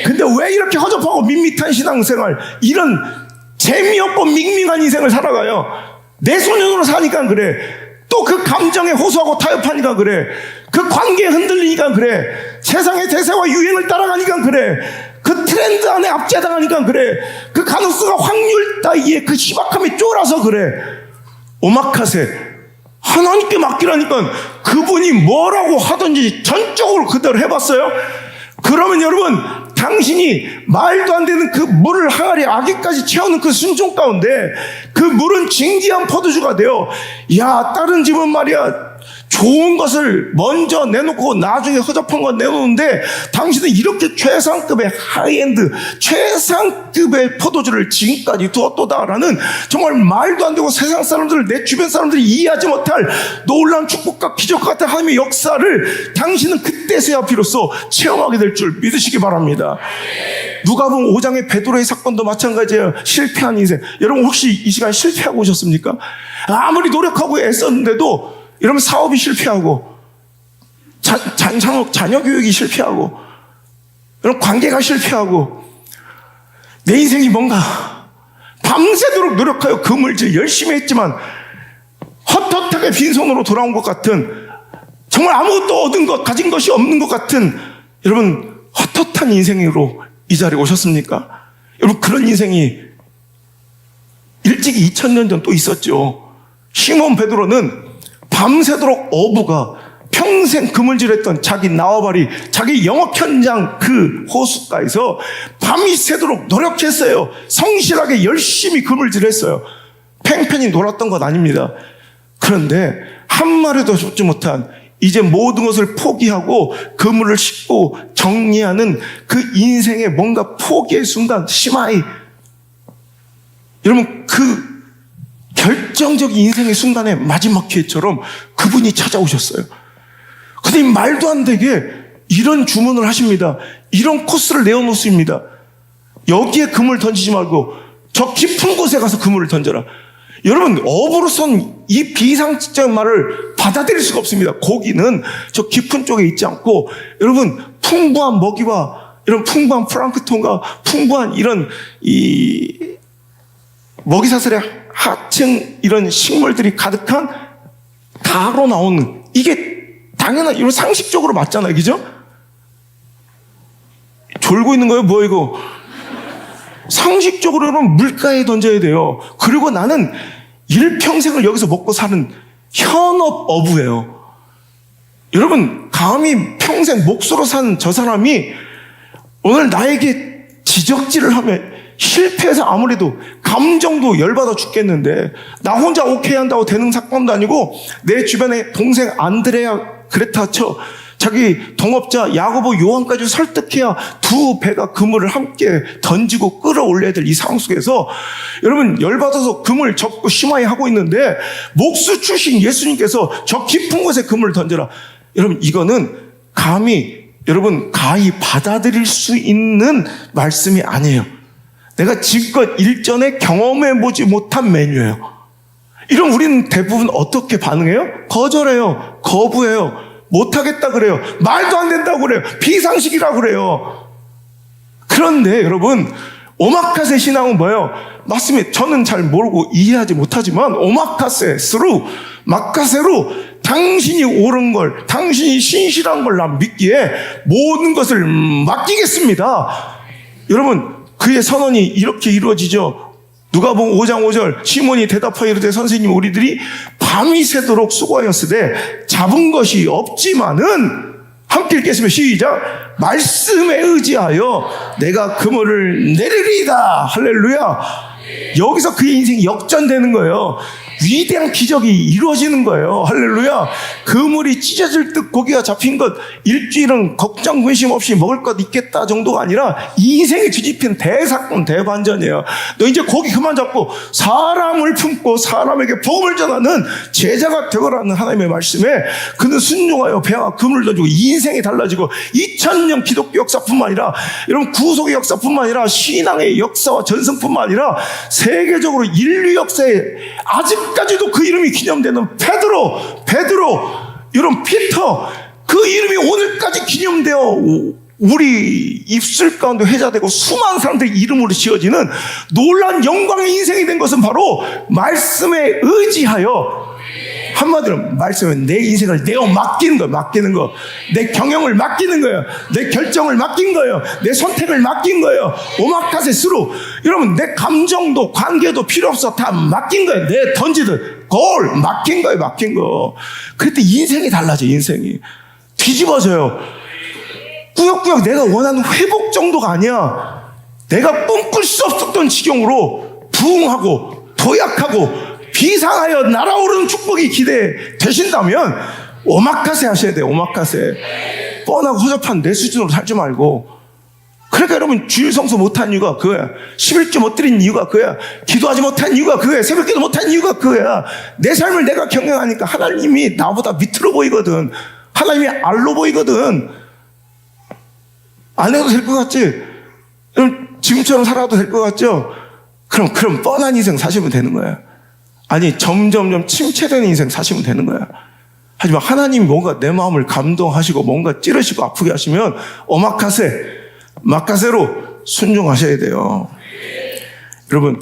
근데 왜 이렇게 허접하고 밋밋한 신앙생활, 이런 재미없고 밍밍한 인생을 살아가요? 내 소년으로 사니까 그래. 또 그 감정에 호소하고 타협하니까 그래. 그 관계에 흔들리니까 그래. 세상의 대세와 유행을 따라가니까 그래. 그 트렌드 안에 압제당하니까 그래. 그 가능성과 확률 따위에 그 희박함이 쫄아서 그래. 오마카세, 하나님께 맡기라니까 그분이 뭐라고 하든지 전적으로 그대로 해봤어요? 그러면 여러분, 당신이 말도 안 되는 그 물을 항아리 아기까지 채우는 그 순종 가운데 그 물은 진기한 포도주가 돼요. 야, 다른 집은 말이야 좋은 것을 먼저 내놓고 나중에 허접한 건 내놓는데 당신은 이렇게 최상급의 하이엔드, 최상급의 포도주를 지금까지 두었도다라는, 정말 말도 안 되고 세상 사람들, 내 주변 사람들이 이해하지 못할 놀라운 축복과 기적 같은 하나님의 역사를 당신은 그때서야 비로소 체험하게 될 줄 믿으시기 바랍니다. 누가복음 5장의 베드로의 사건도 마찬가지예요. 실패한 인생. 여러분 혹시 이 시간 실패하고 오셨습니까? 아무리 노력하고 애썼는데도 여러분 사업이 실패하고, 자녀 교육이 실패하고, 여러분 관계가 실패하고, 내 인생이 뭔가 밤새도록 노력하여 그물질 열심히 했지만 헛헛하게 빈손으로 돌아온 것 같은, 정말 아무것도 얻은 것, 가진 것이 없는 것 같은, 여러분 헛헛한 인생으로 이 자리에 오셨습니까? 여러분 그런 인생이 일찍이 2000년 전 또 있었죠. 시몬 베드로는 밤새도록 어부가 평생 그물질했던 자기 나와바리, 자기 영업 현장 그 호숫가에서 밤이 새도록 노력했어요. 성실하게 열심히 그물질했어요. 팽팽히 놀았던 건 아닙니다. 그런데 한 마리도 잡지 못한, 이제 모든 것을 포기하고 그물을 싣고 정리하는 그 인생의 뭔가 포기의 순간, 시마이, 여러분 그 결정적인 인생의 순간에 마지막 기회처럼 그분이 찾아오셨어요. 근데 말도 안 되게 이런 주문을 하십니다. 이런 코스를 내어놓습니다. 여기에 그물 던지지 말고 저 깊은 곳에 가서 그물을 던져라. 여러분 어부로선 이 비상식적인 말을 받아들일 수가 없습니다. 고기는 저 깊은 쪽에 있지 않고, 여러분 풍부한 먹이와 이런 풍부한 플랑크톤과 풍부한 이런 이 먹이사슬의 하층 이런 식물들이 가득한 가로 나오는, 이게 당연한, 이런 상식적으로 맞잖아요. 그죠? 졸고 있는 거예요? 뭐 이거? 상식적으로는 물가에 던져야 돼요. 그리고 나는 일평생을 여기서 먹고 사는 현업 어부예요. 여러분 감히 평생 목수로 산 저 사람이 오늘 나에게 지적질을 하면 실패해서 아무래도 감정도 열받아 죽겠는데, 나 혼자 오케이 한다고 되는 사건도 아니고, 내 주변에 동생 안드레아 그레타처, 자기 동업자 야고보 요한까지 설득해야 두 배가 그물을 함께 던지고 끌어올려야 될 이 상황 속에서 여러분 열받아서 그물 접고 심하게 하고 있는데, 목수 출신 예수님께서 저 깊은 곳에 그물을 던져라. 여러분 이거는 감히 여러분 가히 받아들일 수 있는 말씀이 아니에요. 내가 지금껏 일전에 경험해보지 못한 메뉴예요. 이런 우리는 대부분 어떻게 반응해요? 거절해요. 거부해요. 못하겠다 그래요. 말도 안 된다고 그래요. 비상식이라고 그래요. 그런데 여러분 오마카세 신앙은 뭐예요? 맞습니다. 저는 잘 모르고 이해하지 못하지만 오마카세로 당신이 옳은 걸, 당신이 신실한 걸 난 믿기에 모든 것을 맡기겠습니다. 여러분, 그의 선언이 이렇게 이루어지죠. 누가복음 5장 5절 시몬이 대답하여 이르되 선생님 우리들이 밤이 새도록 수고하였으되 잡은 것이 없지만은 함께 읽겠습니다. 시작. 말씀에 의지하여 내가 그물을 내리리이다. 할렐루야. 여기서 그의 인생이 역전되는 거예요. 위대한 기적이 이루어지는 거예요. 할렐루야. 그물이 찢어질 듯 고기가 잡힌 것, 일주일은 걱정 근심 없이 먹을 것 있겠다 정도가 아니라 인생이 뒤집힌 대사건 대반전이에요. 너 이제 고기 그만 잡고 사람을 품고 사람에게 복음을 전하는 제자가 되거라는 하나님의 말씀에 그는 순종하여 배와 그물을 던지고 인생이 달라지고 2000년 기독교 역사뿐만 아니라 여러분 구속의 역사뿐만 아니라 신앙의 역사와 전승뿐만 아니라 세계적으로 인류 역사에 아직까지도 그 이름이 기념되는 베드로, 여러분 피터, 그 이름이 오늘까지 기념되어 우리 입술 가운데 회자되고 수많은 사람들의 이름으로 지어지는 놀라운 영광의 인생이 된 것은 바로 말씀에 의지하여, 한마디로 말씀에 내 인생을 내어 맡기는 거예요. 내 경영을 맡기는 거예요. 내 결정을 맡긴 거예요. 내 선택을 맡긴 거예요. 오마카세 스루. 여러분, 내 감정도 관계도 필요 없어. 다 맡긴 거예요. 내 던지듯 골 맡긴 거예요. 그때 인생이 달라져. 인생이 뒤집어져요. 꾸역꾸역 내가 원하는 회복 정도가 아니야. 내가 꿈꿀 수 없었던 지경으로 부흥하고 도약하고 비상하여 날아오르는 축복이 기대되신다면 오마카세 하셔야 돼요. 오마카세. 뻔하고 허접한 내 수준으로 살지 말고. 그러니까 여러분 주일 성수 못한 이유가 그거야. 11조 못 드린 이유가 그거야. 기도하지 못한 이유가 그거야. 새벽기도 못한 이유가 그거야. 내 삶을 내가 경영하니까 하나님이 나보다 밑으로 보이거든. 하나님이 알로 보이거든. 안 해도 될 것 같지? 그럼 지금처럼 살아도 될 것 같죠? 그럼 뻔한 인생 사시면 되는 거야. 아니 점점점 침체되는 인생 사시면 되는 거야. 하지만 하나님이 뭔가 내 마음을 감동하시고 뭔가 찌르시고 아프게 하시면 마카세로 순종하셔야 돼요. 여러분,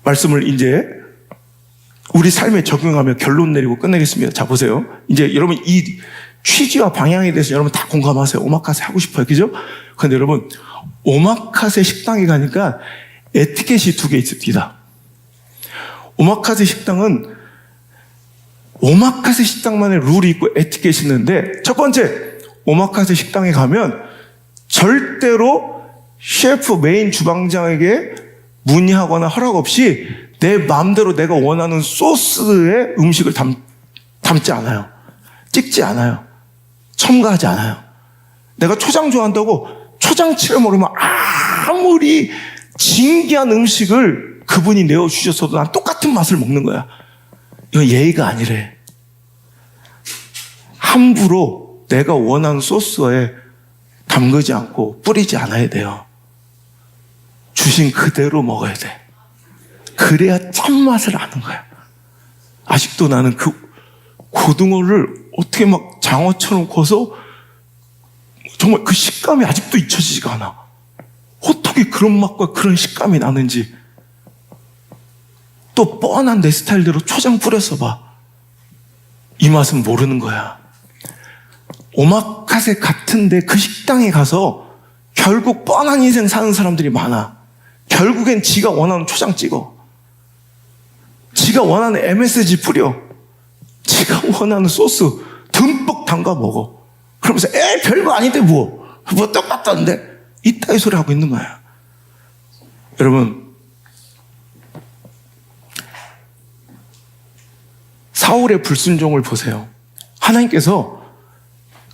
말씀을 이제 우리 삶에 적용하며 결론 내리고 끝내겠습니다. 자, 보세요. 이제 여러분 이 취지와 방향에 대해서 여러분 다 공감하세요. 오마카세 하고 싶어요. 그죠? 그런데 여러분, 오마카세 식당에 가니까 에티켓이 2개 있습니다. 오마카세 식당은 오마카세 식당만의 룰이 있고 에티켓이 있는데, 첫 번째, 오마카세 식당에 가면 절대로 셰프 메인 주방장에게 문의하거나 허락 없이 내 마음대로 내가 원하는 소스의 음식을 담지 않아요. 찍지 않아요. 첨가하지 않아요. 내가 초장 좋아한다고 초장치를 모르면 아무리 진귀한 음식을 그분이 내어주셨어도 난 똑같은 맛을 먹는 거야. 이건 예의가 아니래. 함부로 내가 원하는 소스에 담그지 않고 뿌리지 않아야 돼요. 주신 그대로 먹어야 돼. 그래야 참맛을 아는 거야. 아직도 나는 그 고등어를 어떻게 막 장어처럼 구워서 정말 그 식감이 아직도 잊혀지지가 않아. 어떻게 그런 맛과 그런 식감이 나는지. 또 뻔한 내 스타일대로 초장 뿌려서 봐. 이 맛은 모르는 거야. 오마카세 같은데 그 식당에 가서 결국 뻔한 인생 사는 사람들이 많아. 결국엔 지가 원하는 초장 찍어. 지가 원하는 MSG 뿌려. 지가 원하는 소스 듬뿍 담가 먹어. 그러면서 별거 아닌데 뭐 똑같다는데 이따위 소리 하고 있는 거야. 여러분, 사울의 불순종을 보세요. 하나님께서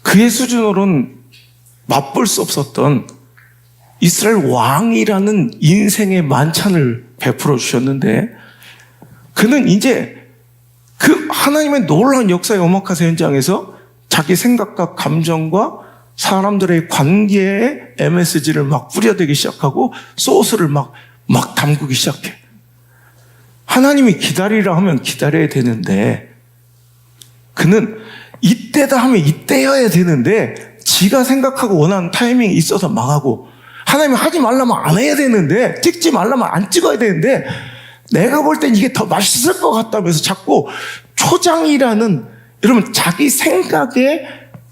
그의 수준으로는 맛볼 수 없었던 이스라엘 왕이라는 인생의 만찬을 베풀어 주셨는데, 그는 이제 그 하나님의 놀라운 역사의 오마카세 현장에서 자기 생각과 감정과 사람들의 관계에 MSG를 막 뿌려대기 시작하고 소스를 막 담그기 시작해. 하나님이 기다리라 하면 기다려야 되는데, 그는 이때다 하면 이때여야 되는데 지가 생각하고 원하는 타이밍이 있어서 망하고, 하나님이 하지 말라면 안 해야 되는데, 찍지 말라면 안 찍어야 되는데, 내가 볼 땐 이게 더 맛있을 것 같다면서 자꾸 초장이라는, 여러분, 자기 생각에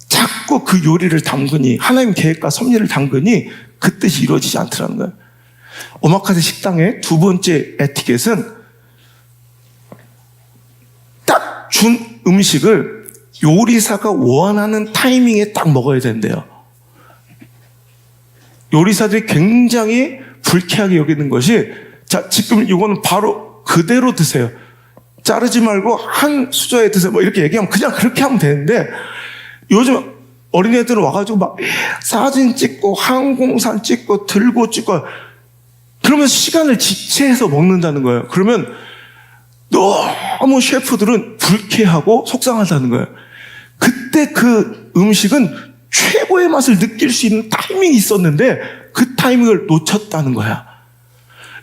자꾸 그 요리를 담그니, 하나님 계획과 섭리를 담그니 그 뜻이 이루어지지 않더라는 거예요. 오마카세 식당의 두 번째 에티켓은 딱 준 음식을 요리사가 원하는 타이밍에 딱 먹어야 된대요. 요리사들이 굉장히 불쾌하게 여기는 것이, 자, 지금 이거는 바로 그대로 드세요. 자르지 말고 한 수저에 드세요. 뭐 이렇게 얘기하면 그냥 그렇게 하면 되는데, 요즘 어린애들은 와가지고 막 사진 찍고 항공산 찍고 들고 찍고 그러면 시간을 지체해서 먹는다는 거예요. 그러면 너무 셰프들은 불쾌하고 속상하다는 거예요. 그때 그 음식은 최고의 맛을 느낄 수 있는 타이밍이 있었는데 그 타이밍을 놓쳤다는 거야.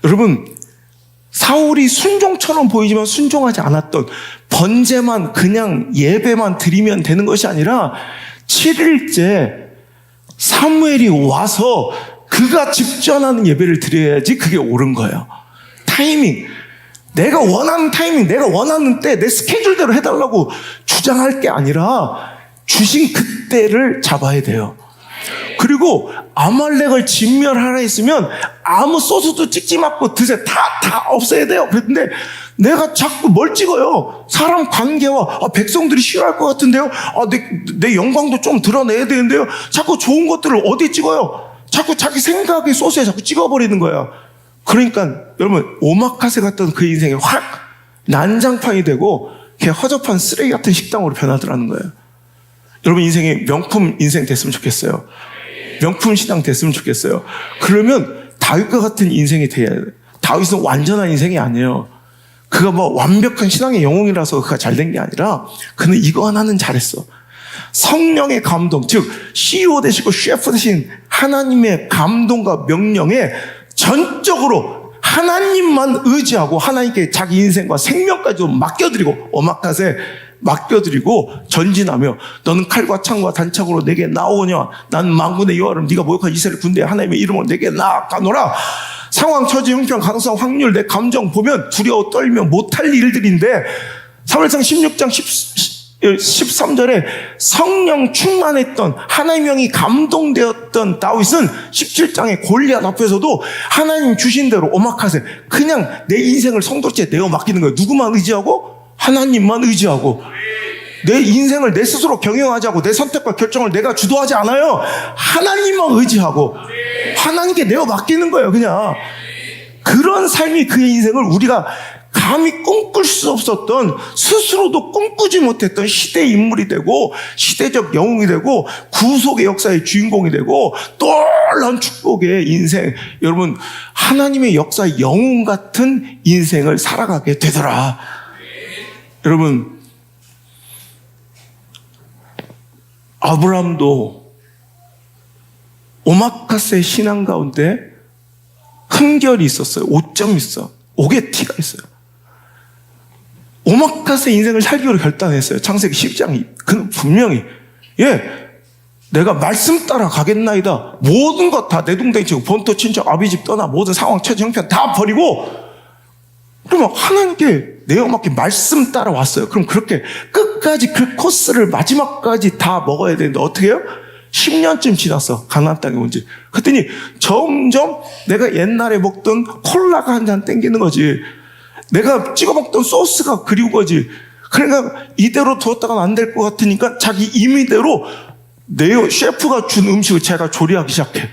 여러분, 사울이 순종처럼 보이지만 순종하지 않았던, 번제만 그냥 예배만 드리면 되는 것이 아니라 7일째 사무엘이 와서 그가 직전하는 예배를 드려야지 그게 옳은 거예요. 타이밍. 내가 원하는 타이밍, 내가 원하는 때 내 스케줄대로 해달라고 주장할 게 아니라 주신 그때를 잡아야 돼요. 그리고 아말렉을 진멸하라 했으면 아무 소스도 찍지 말고 드세요. 다 없애야 돼요. 그랬는데 내가 자꾸 뭘 찍어요? 사람 관계와 백성들이 싫어할 것 같은데요. 내 영광도 좀 드러내야 되는데요. 자꾸 좋은 것들을 어디에 찍어요? 자꾸 자기 생각의 소스에 자꾸 찍어버리는 거예요. 그러니까 여러분, 오마카세 같던 그 인생이 확 난장판이 되고 그냥 허접한 쓰레기 같은 식당으로 변하더라는 거예요. 여러분 인생이 명품 인생 됐으면 좋겠어요. 명품 신앙 됐으면 좋겠어요. 그러면 다윗과 같은 인생이 돼야 돼요. 다윗은 완전한 인생이 아니에요. 그가 뭐 완벽한 신앙의 영웅이라서 그가 잘된 게 아니라 그는 이거 하나는 잘했어. 성령의 감동, 즉 CEO 되시고 셰프 되신 하나님의 감동과 명령에 전적으로 하나님만 의지하고 하나님께 자기 인생과 생명까지 맡겨드리고, 오마카세 맡겨드리고 전진하며, 너는 칼과 창과 단창으로 내게 나오냐, 난 만군의 여호와를 네가 모욕한 이스라엘 군대의 하나님의 이름으로 내게 나아가노라. 상황, 처지, 형편, 가능성, 확률, 내 감정 보면 두려워 떨며 못할 일들인데, 사무엘상 16장 13절에 성령 충만했던, 하나님의 영이 감동되었던 다윗은 17장의 골리앗 앞에서도 하나님 주신 대로 오마카세, 그냥 내 인생을 성도께 내어 맡기는 거예요. 누구만 의지하고? 하나님만 의지하고. 내 인생을 내 스스로 경영하지 않고 내 선택과 결정을 내가 주도하지 않아요. 하나님만 의지하고 하나님께 내어 맡기는 거예요. 그냥 그런 삶이 그의 인생을 우리가 감히 꿈꿀 수 없었던, 스스로도 꿈꾸지 못했던 시대의 인물이 되고 시대적 영웅이 되고 구속의 역사의 주인공이 되고 놀라운 축복의 인생, 여러분 하나님의 역사의 영웅 같은 인생을 살아가게 되더라. 여러분, 아브라함도 오마카세 신앙 가운데 흠결이 있었어요. 오점이 있어. 옥의 티가 있어요. 오마카세 인생을 살기로 결단했어요. 창세기 10장이. 그는 분명히, 내가 말씀 따라 가겠나이다. 모든 것 다 내동댕이 치고 본토 친척 아비집 떠나 모든 상황 처지 형편 다 버리고, 그러면 하나님께 내어 맡기 말씀 따라 왔어요. 그럼 그렇게 끝까지 그 코스를 마지막까지 다 먹어야 되는데 어떻게 해요? 10년쯤 지났어. 가나안 땅에 온 지. 그랬더니 점점 내가 옛날에 먹던 콜라가 한 잔 땡기는 거지. 내가 찍어 먹던 소스가 그리운 거지. 그러니까 이대로 두었다가는 안 될 것 같으니까 자기 임의대로 내 셰프가 준 음식을 제가 조리하기 시작해.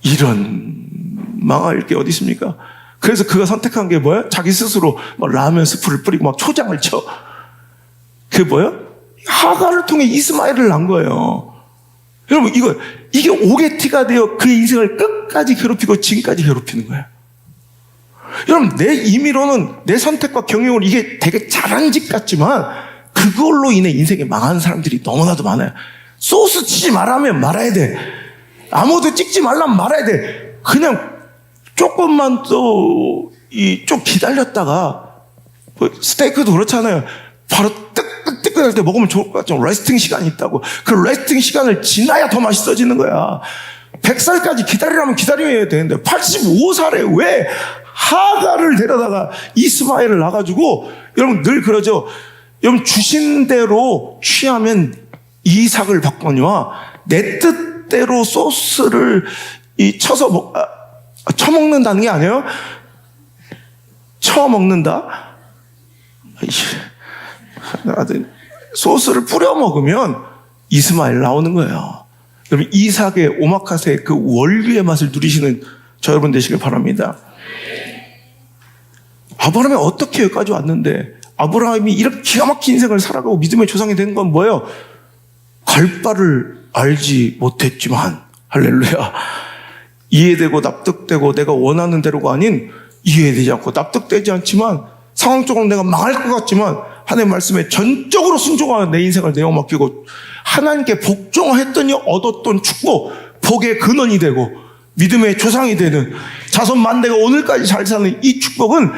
이런 망할 게 어디 있습니까? 그래서 그가 선택한 게 뭐야? 자기 스스로 막 라면 스프를 뿌리고 막 초장을 쳐. 그게 뭐야? 하가를 통해 이스마엘을 낳은 거예요. 여러분, 이게 오게티가 되어 그의 인생을 끝까지 괴롭히고 지금까지 괴롭히는 거예요. 여러분, 내 임의로는 내 선택과 경영으로 이게 되게 잘한 집 같지만 그걸로 인해 인생에 망하는 사람들이 너무나도 많아요. 소스 치지 말라면 말아야 돼. 아무도 찍지 말라면 말아야 돼. 그냥 조금만 또 좀 기다렸다가, 스테이크도 그렇잖아요. 바로 뜨끈뜨끈할 때 먹으면 좋을 것 같죠. 레스팅 시간이 있다고. 그 레스팅 시간을 지나야 더 맛있어지는 거야. 100살까지 기다리라면 기다려야 되는데 85살에 왜 하가를 데려다가 이스마엘을 낳아가지고, 여러분 늘 그러죠. 여러분 주신 대로 취하면 이삭을 받거니와 내 뜻대로 소스를 쳐먹는다는 게 아니에요. 쳐먹는다. 소스를 뿌려 먹으면 이스마엘 나오는 거예요. 여러분 이삭의 오마카세의 그 원리의 맛을 누리시는 저 여러분 되시길 바랍니다. 아브라함이 어떻게 여기까지 왔는데, 아브라함이 이렇게 기가 막힌 인생을 살아가고 믿음의 조상이 되는 건 뭐예요? 갈 바를 알지 못했지만, 할렐루야, 이해되고 납득되고 내가 원하는 대로가 아닌, 이해되지 않고 납득되지 않지만 상황적으로 내가 망할 것 같지만 하나님의 말씀에 전적으로 순종하는 내 인생을 내어맡기고 하나님께 복종했더니 얻었던 축복, 복의 근원이 되고 믿음의 조상이 되는 자손 만대가 오늘까지 잘 사는 이 축복은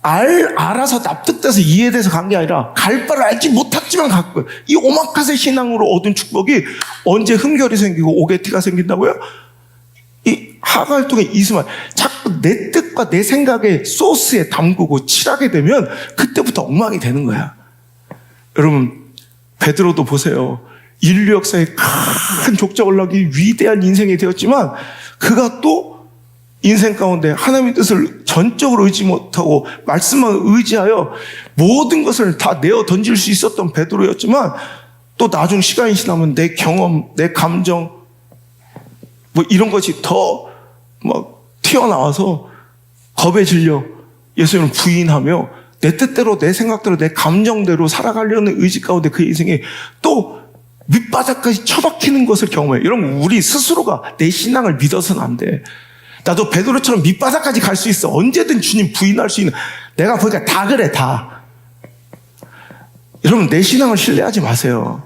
알아서 납득돼서 이해돼서 간 게 아니라 갈 바를 알지 못했지만 갔고, 이 오마카세 신앙으로 얻은 축복이 언제 흠결이 생기고 오게티가 생긴다고요? 이 하가를 통해 이스마엘, 자꾸 내 뜻과 내 생각에 소스에 담그고 칠하게 되면 그때부터 엉망이 되는 거야. 여러분 베드로도 보세요. 인류 역사의 큰 족적을 나기 위대한 인생이 되었지만 그가 또 인생 가운데 하나님의 뜻을 전적으로 의지 못하고 말씀만 의지하여 모든 것을 다 내어 던질 수 있었던 베드로였지만, 또 나중 시간이 지나면 내 경험, 내 감정 뭐 이런 것이 더 막 튀어나와서 겁에 질려 예수님을 부인하며 내 뜻대로 내 생각대로 내 감정대로 살아가려는 의지 가운데 그의 인생에 또 밑바닥까지 처박히는 것을 경험해요. 여러분 우리 스스로가 내 신앙을 믿어서는 안 돼. 나도 베드로처럼 밑바닥까지 갈 수 있어. 언제든 주님 부인할 수 있는, 내가 보니까 다 그래 다. 여러분 내 신앙을 신뢰하지 마세요.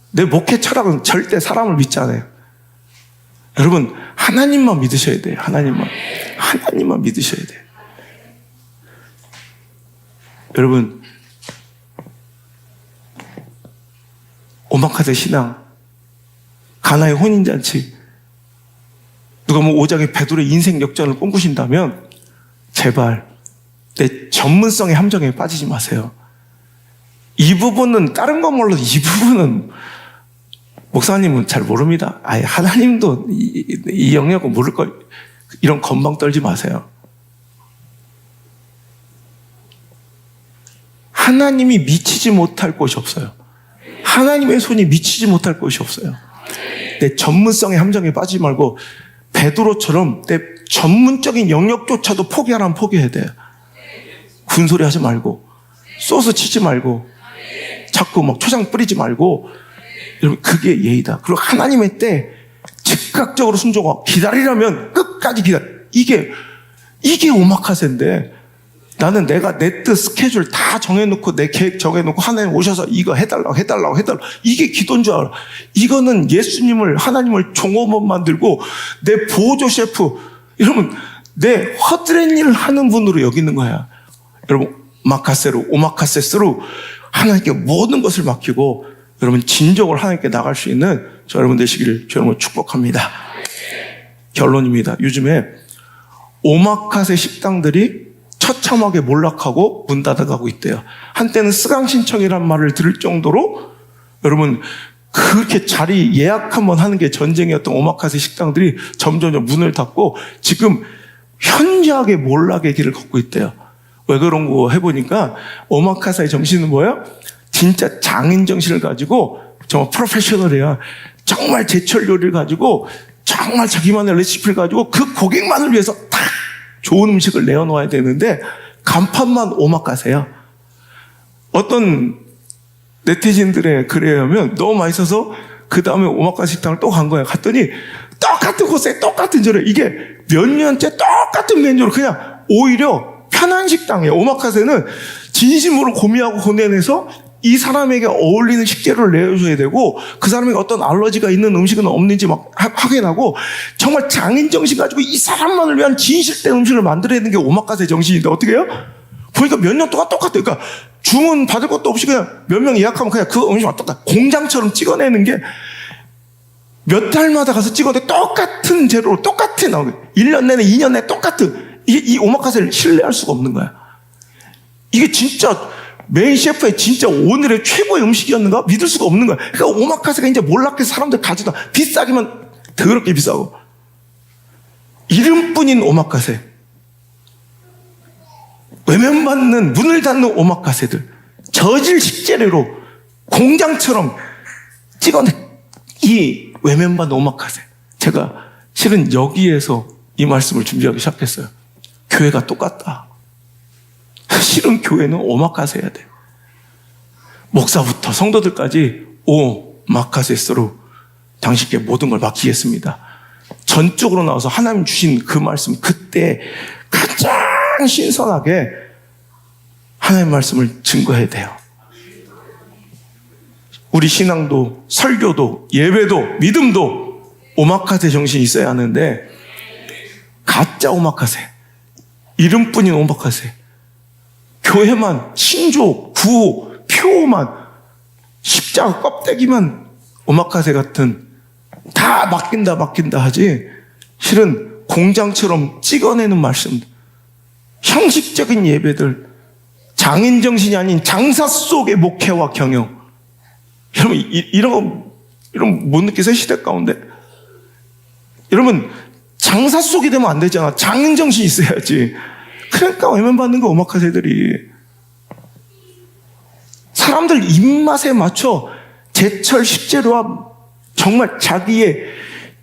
내 목회 철학은 절대 사람을 믿지 않아요. 여러분 하나님만 믿으셔야 돼요. 하나님만 믿으셔야 돼요. 여러분 오마카세 신앙, 가나의 혼인잔치, 누가 뭐 오작의 베드로의 인생 역전을 꿈꾸신다면 제발 내 전문성의 함정에 빠지지 마세요. 이 부분은 다른 건 몰라도 이 부분은 목사님은 잘 모릅니다. 아예 하나님도 이 영역을 모를 걸, 이런 건방 떨지 마세요. 하나님이 미치지 못할 곳이 없어요. 하나님의 손이 미치지 못할 곳이 없어요. 내 전문성의 함정에 빠지지 말고 베드로처럼 내 전문적인 영역조차도 포기하라면 포기해야 돼요. 군소리 하지 말고 소스 치지 말고 자꾸 막 초장 뿌리지 말고, 여러분 그게 예의다. 그리고 하나님의 때 즉각적으로 순종하고 기다리려면 끝까지 기다려. 이게 오마카세인데, 나는 내가 내 뜻 스케줄 다 정해놓고 내 계획 정해놓고 하나님 오셔서 이거 해달라고 이게 기도인 줄 알아. 이거는 예수님을, 하나님을 종업원 만들고 내 보조 셰프, 여러분 내 허드렛 일을 하는 분으로 여기는 거야. 여러분 오마카세스로 하나님께 모든 것을 맡기고 여러분 진정으로 하나님께 나갈 수 있는 저 여러분 되시기를 저 여러분 축복합니다. 결론입니다. 요즘에 오마카세 식당들이 처참하게 몰락하고 문 닫아가고 있대요. 한때는 스강신청이란 말을 들을 정도로 여러분 그렇게 자리 예약 한번 하는 게 전쟁이었던 오마카세 식당들이 점점 문을 닫고 지금 현저하게 몰락의 길을 걷고 있대요. 왜 그런 거 해보니까 오마카세의 정신은 뭐예요? 진짜 장인 정신을 가지고 정말 프로페셔널이야. 정말 제철 요리를 가지고 정말 자기만의 레시피를 가지고 그 고객만을 위해서 딱 좋은 음식을 내어놓아야 되는데 간판만 오마카세야. 어떤 네티즌들의 글에 의하면 너무 맛있어서 그 다음에 오마카세 식당을 또 간 거야. 갔더니 똑같은 곳에 똑같은 절에 이게 몇 년째 똑같은 메뉴로 그냥 오히려 편한 식당이에요. 오마카세는 진심으로 고민하고 고뇌해서 이 사람에게 어울리는 식재료를 내줘야 되고 그 사람에게 어떤 알러지가 있는 음식은 없는지 막 확인하고 정말 장인 정신 가지고 이 사람만을 위한 진실된 음식을 만들어야 되는 게 오마카세 정신인데 어떻게 해요? 보니까 몇 년 동안 똑같아요. 그러니까 주문 받을 것도 없이 그냥 몇 명 예약하면 그냥 그 음식 똑같아. 공장처럼 찍어내는 게 몇 달마다 가서 찍었는데 똑같은 재료로 똑같이 나오게. 1년 내내, 2년 내내 똑같은. 이 오마카세를 신뢰할 수가 없는 거야. 이게 진짜 메인 셰프의 진짜 오늘의 최고의 음식이었는가? 믿을 수가 없는 거야. 그러니까 오마카세가 이제 몰락해서 사람들 가져다 비싸기만 더럽게 비싸고. 이름뿐인 오마카세. 외면받는, 문을 닫는 오마카세들. 저질 식재료로 공장처럼 찍어낸 이 외면받는 오마카세. 제가 실은 여기에서 이 말씀을 준비하기 시작했어요. 교회가 똑같다. 실은 교회는 오마카세 해야 돼. 목사부터 성도들까지 오마카세스로 당신께 모든 걸 맡기겠습니다. 전적으로 나와서 하나님 주신 그 말씀, 그때 가장 신선하게 하나님의 말씀을 증거해야 돼요. 우리 신앙도 설교도 예배도 믿음도 오마카세 정신이 있어야 하는데, 가짜 오마카세, 이름뿐인 오마카세, 교회만 신조, 구호, 표만, 십자가 껍데기만 오마카세 같은, 다 맡긴다 하지, 실은 공장처럼 찍어내는 말씀, 형식적인 예배들, 장인 정신이 아닌 장사 속의 목회와 경영. 여러분, 이런 거 못 느끼세요? 시대 가운데? 여러분, 장사 속이 되면 안 되잖아. 장인 정신이 있어야지. 그러니까 외면받는 거, 오마카세들이. 사람들 입맛에 맞춰 제철 식재료와 정말 자기의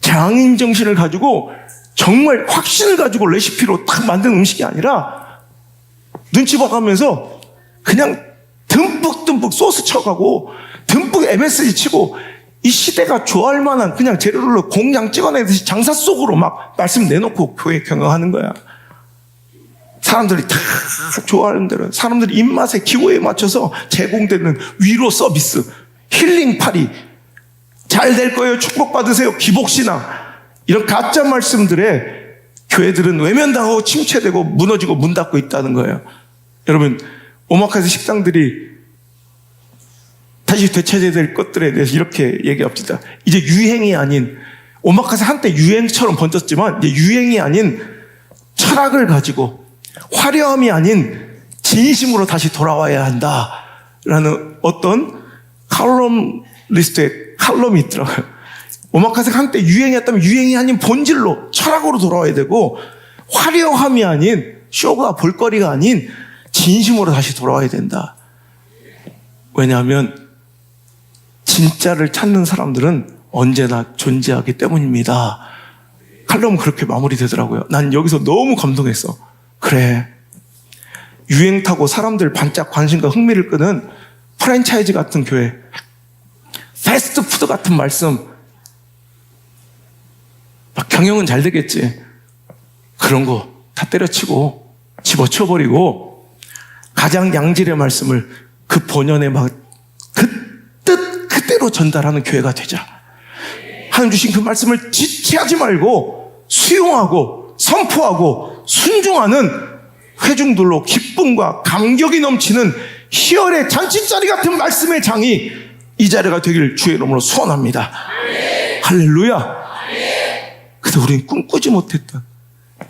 장인 정신을 가지고 정말 확신을 가지고 레시피로 딱 만든 음식이 아니라 눈치 봐가면서 그냥 듬뿍 소스 쳐가고 듬뿍 MSG 치고 이 시대가 좋아할 만한 그냥 재료를 공장 찍어내듯이 장사 속으로 막 말씀 내놓고 교회 경영하는 거야. 사람들이 다 좋아하는 대로, 사람들이 입맛에 기호에 맞춰서 제공되는 위로 서비스, 힐링 파리, 잘 될 거예요, 축복받으세요, 기복신앙, 이런 가짜 말씀들에 교회들은 외면당하고 침체되고 무너지고 문 닫고 있다는 거예요. 여러분, 오마카세 식당들이 다시 되찾아야 될 것들에 대해서 이렇게 얘기합시다. 이제 유행이 아닌, 오마카세 한때 유행처럼 번졌지만 이제 유행이 아닌 철학을 가지고 화려함이 아닌 진심으로 다시 돌아와야 한다라는 어떤 칼럼리스트의 칼럼이 있더라고요. 오마카세가 한때 유행이었다면 유행이 아닌 본질로, 철학으로 돌아와야 되고, 화려함이 아닌, 쇼가 볼거리가 아닌 진심으로 다시 돌아와야 된다. 왜냐하면 진짜를 찾는 사람들은 언제나 존재하기 때문입니다. 칼럼은 그렇게 마무리되더라고요. 난 여기서 너무 감동했어. 그래, 유행 타고 사람들 반짝 관심과 흥미를 끄는 프랜차이즈 같은 교회, 패스트푸드 같은 말씀, 막 경영은 잘 되겠지. 그런 거 다 때려치고 집어치워버리고 가장 양질의 말씀을 그 본연의 막 그 뜻 그대로 전달하는 교회가 되자. 하나님 주신 그 말씀을 지체하지 말고 수용하고 선포하고 순종하는 회중들로 기쁨과 감격이 넘치는 희열의 잔치자리 같은 말씀의 장이 이 자리가 되기를 주의 이름으로 소원합니다. 할렐루야. 근데 우리는 꿈꾸지 못했던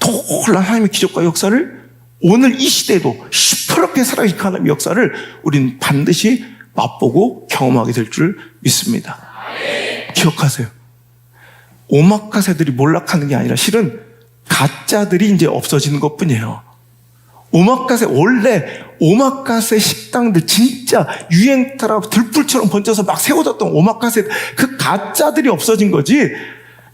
놀라운 하나님의 기적과 역사를 오늘 이 시대에도 시퍼렇게 살아계신 하나님의 역사를 우리는 반드시 맛보고 경험하게 될 줄 믿습니다. 기억하세요. 오마카세들이 몰락하는 게 아니라 실은 가짜들이 이제 없어지는 것뿐이에요. 오마카세, 원래 오마카세 식당들 진짜 유행 따라 들불처럼 번져서 막 세워졌던 오마카세, 그 가짜들이 없어진 거지.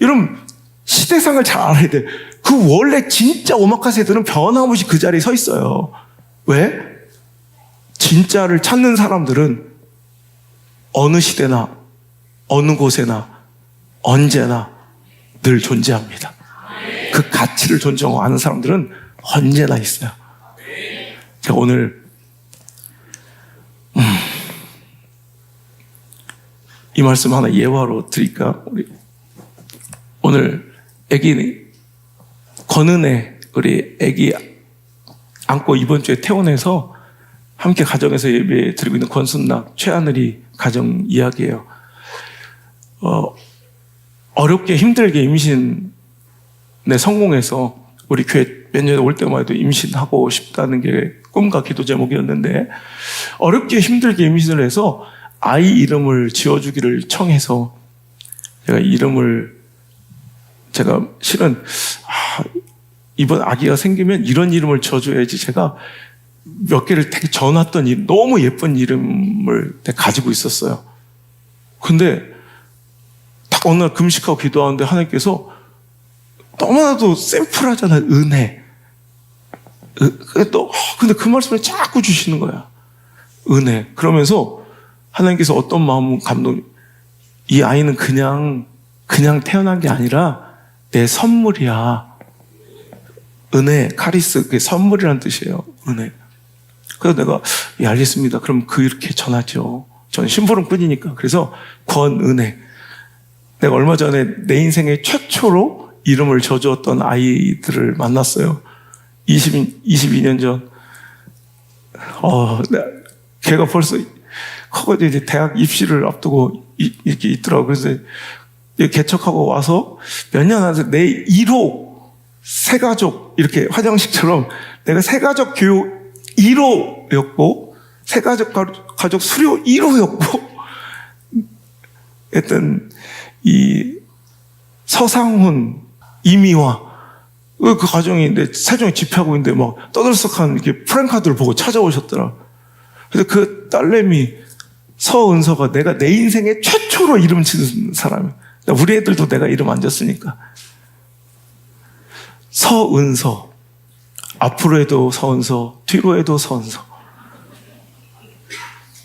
여러분, 시대상을 잘 알아야 돼. 그 원래 진짜 오마카세들은 변함없이 그 자리에 서 있어요. 왜? 진짜를 찾는 사람들은 어느 시대나 어느 곳에나 언제나 늘 존재합니다. 그 가치를 존중하고 아는 사람들은 언제나 있어요. 제가 오늘 이 말씀 하나 예화로 드릴까? 우리 오늘 애기 권은혜, 우리 애기 안고 이번 주에 퇴원해서 함께 가정에서 예배 드리고 있는 권순락, 최하늘이 가정 이야기예요. 어렵게 힘들게 임신에 성공해서 우리 교회 몇 년에 올 때마다 해도 임신하고 싶다는 게 꿈과 기도 제목이었는데, 어렵게 힘들게 임신을 해서 아이 이름을 지어주기를 청해서 제가 실은 이번 아기가 생기면 이런 이름을 지어줘야지, 제가 몇 개를 되게 전놨던 너무 예쁜 이름을 가지고 있었어요. 근데 딱 어느 날 금식하고 기도하는데 하나님께서 너무나도 샘플하잖아요. 은혜. 근데 그 말씀을 자꾸 주시는 거야. 은혜. 그러면서 하나님께서 어떤 마음 이 아이는 그냥 태어난 게 아니라 내 선물이야. 은혜, 카리스, 그게 선물이라는 뜻이에요. 은혜. 그래서 내가, 예, 알겠습니다. 그럼 그렇게 전하죠. 저는 심부름꾼이니까. 그래서 권은혜. 내가 얼마 전에 내 인생의 최초로 이름을 져주었던 아이들을 만났어요. 22년 전. 걔가 벌써 커가지고 이제 대학 입시를 앞두고 이렇게 있더라고. 그래서 개척하고 와서 몇 년 안에 내 1호 새가족, 이렇게 화장식처럼 내가 새가족 교육 1호였고, 새가족 가족 수료 1호였고, 하여튼, 이 서상훈, 이미화, 그 가정인데, 세종에 집회하고 있는데 막 떠들썩한 이렇게 프랭카드를 보고 찾아오셨더라. 그래서 그 딸내미 서은서가 내가 내 인생에 최초로 이름 짓는 사람이야. 우리 애들도 내가 이름 안 졌으니까. 서은서. 앞으로 해도 서은서, 뒤로 해도 서은서.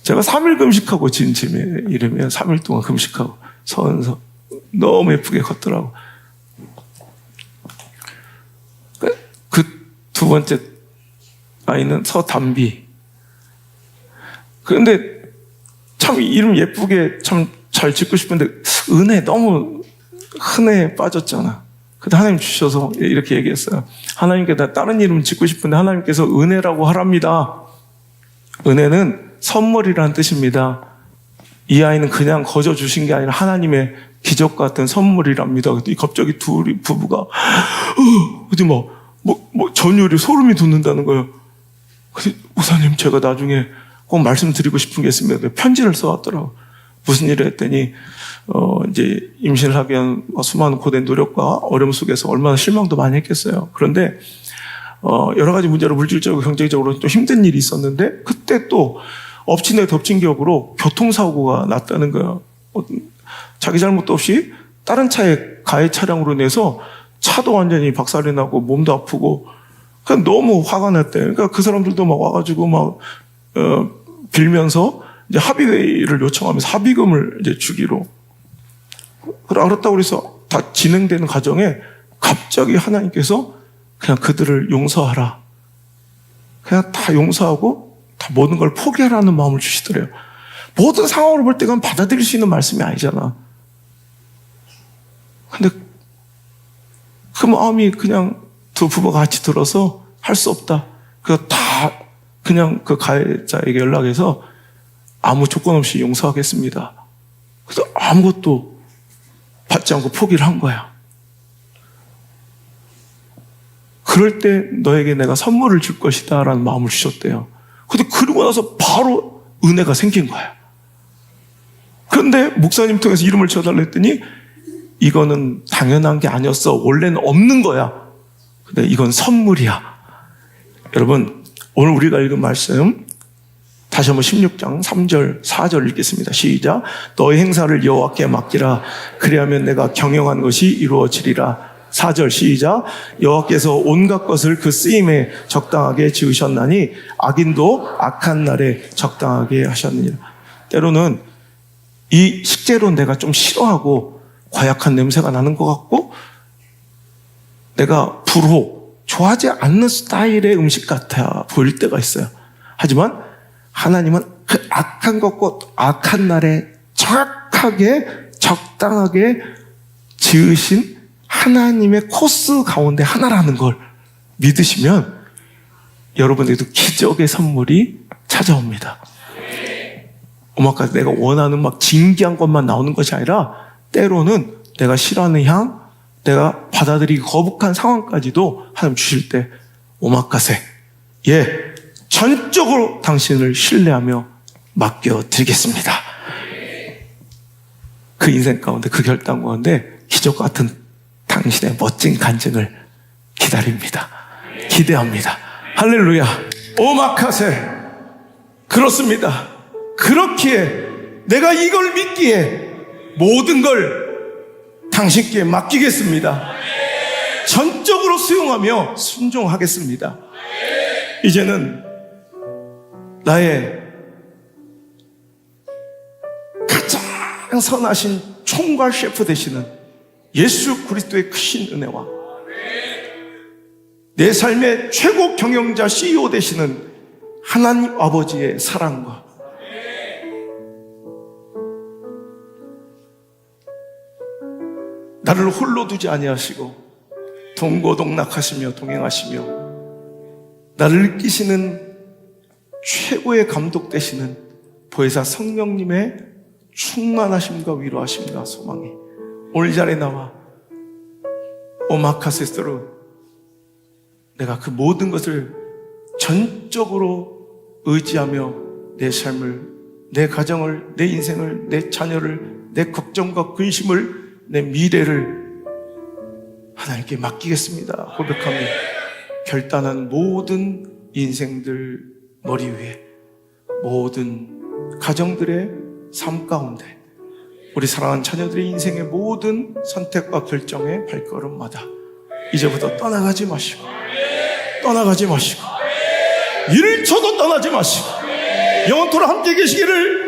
제가 3일 금식하고 지은 이름이에요. 3일 동안 금식하고. 서은서. 너무 예쁘게 컸더라고. 그 두 번째 아이는 서담비. 그런데 참 이름 예쁘게 참 잘 짓고 싶은데 은혜, 너무 흔해 빠졌잖아. 근데 하나님 주셔서 이렇게 얘기했어요. 하나님께 나 다른 이름 짓고 싶은데 하나님께서 은혜라고 하랍니다. 은혜는 선물이라는 뜻입니다. 이 아이는 그냥 거저 주신 게 아니라 하나님의 기적 같은 선물이랍니다. 갑자기 둘이 부부가 어디 전율이 소름이 돋는다는 거예요. 근데 목사님, 제가 나중에 꼭 말씀드리고 싶은 게 있습니다. 편지를 써왔더라고. 무슨 일을 했더니 이제 임신을 하기 위한 수많은 고된 노력과 어려움 속에서 얼마나 실망도 많이 했겠어요. 그런데 여러 가지 문제로 물질적으로 경제적으로 또 힘든 일이 있었는데, 그때 또 엎친 데 덮친 격으로 교통사고가 났다는 거예요. 자기 잘못도 없이 다른 차에 가해 차량으로 내서 차도 완전히 박살이 나고 몸도 아프고, 그냥 너무 화가 났대. 그러니까 그 사람들도 막 와가지고 빌면서 이제 합의회의를 요청하면서 합의금을 이제 주기로. 알았다고 그래서 다 진행되는 과정에 갑자기 하나님께서 그냥 그들을 용서하라. 그냥 다 용서하고 다 모든 걸 포기하라는 마음을 주시더래요. 모든 상황을 볼 때 그건 받아들일 수 있는 말씀이 아니잖아. 근데 그 마음이 그냥 두 부부가 같이 들어서 할 수 없다. 그래서 다 그냥 그 가해자에게 연락해서 아무 조건 없이 용서하겠습니다. 그래서 아무것도 받지 않고 포기를 한 거야. 그럴 때 너에게 내가 선물을 줄 것이다 라는 마음을 주셨대요. 근데 그러고 나서 바로 은혜가 생긴 거야. 그런데 목사님 통해서 이름을 지어달라 했더니 이거는 당연한 게 아니었어. 원래는 없는 거야. 근데 이건 선물이야. 여러분, 오늘 우리가 읽은 말씀 다시 한번 16장 3절 4절 읽겠습니다. 시작. 너의 행사를 여호와께 맡기라. 그리하면 내가 경영한 것이 이루어지리라. 4절 시작. 여호와께서 온갖 것을 그 쓰임에 적당하게 지으셨나니 악인도 악한 날에 적당하게 하셨느니라. 때로는 이 식재료 내가 좀 싫어하고 과약한 냄새가 나는 것 같고 내가 좋아하지 않는 스타일의 음식 같아 보일 때가 있어요. 하지만 하나님은 그 악한 것과 악한 날에 정확하게 적당하게 지으신 하나님의 코스 가운데 하나라는 걸 믿으시면 여러분에게도 기적의 선물이 찾아옵니다. 오마카세 내가 원하는 막 진기한 것만 나오는 것이 아니라 때로는 내가 싫어하는 향, 내가 받아들이기 거북한 상황까지도 하나님 주실 때 오마카세, 예, 전적으로 당신을 신뢰하며 맡겨드리겠습니다. 그 인생 가운데, 그 결단 가운데 기적 같은 당신의 멋진 간증을 기다립니다. 기대합니다. 할렐루야. 오마카세. 그렇습니다. 그렇기에 내가 이걸 믿기에 모든 걸 당신께 맡기겠습니다. 전적으로 수용하며 순종하겠습니다. 이제는 나의 가장 선하신 총괄 셰프 되시는 예수 그리스도의 크신 은혜와 내 삶의 최고 경영자 CEO 되시는 하나님 아버지의 사랑과 나를 홀로 두지 아니하시고 동고동락하시며 동행하시며 나를 이끄시는 최고의 감독 되시는 보혜사 성령님의 충만하심과 위로하심과 소망이 오늘 이 자리에 나와 오마카세스로 내가 그 모든 것을 전적으로 의지하며 내 삶을, 내 가정을, 내 인생을, 내 자녀를, 내 걱정과 근심을, 내 미래를 하나님께 맡기겠습니다 고백하며 결단한 모든 인생들 머리 위에, 모든 가정들의 삶 가운데, 우리 사랑하는 자녀들의 인생의 모든 선택과 결정의 발걸음마다 이제부터 떠나가지 마시고 일초도 떠나지 마시고 영원토록 함께 계시기를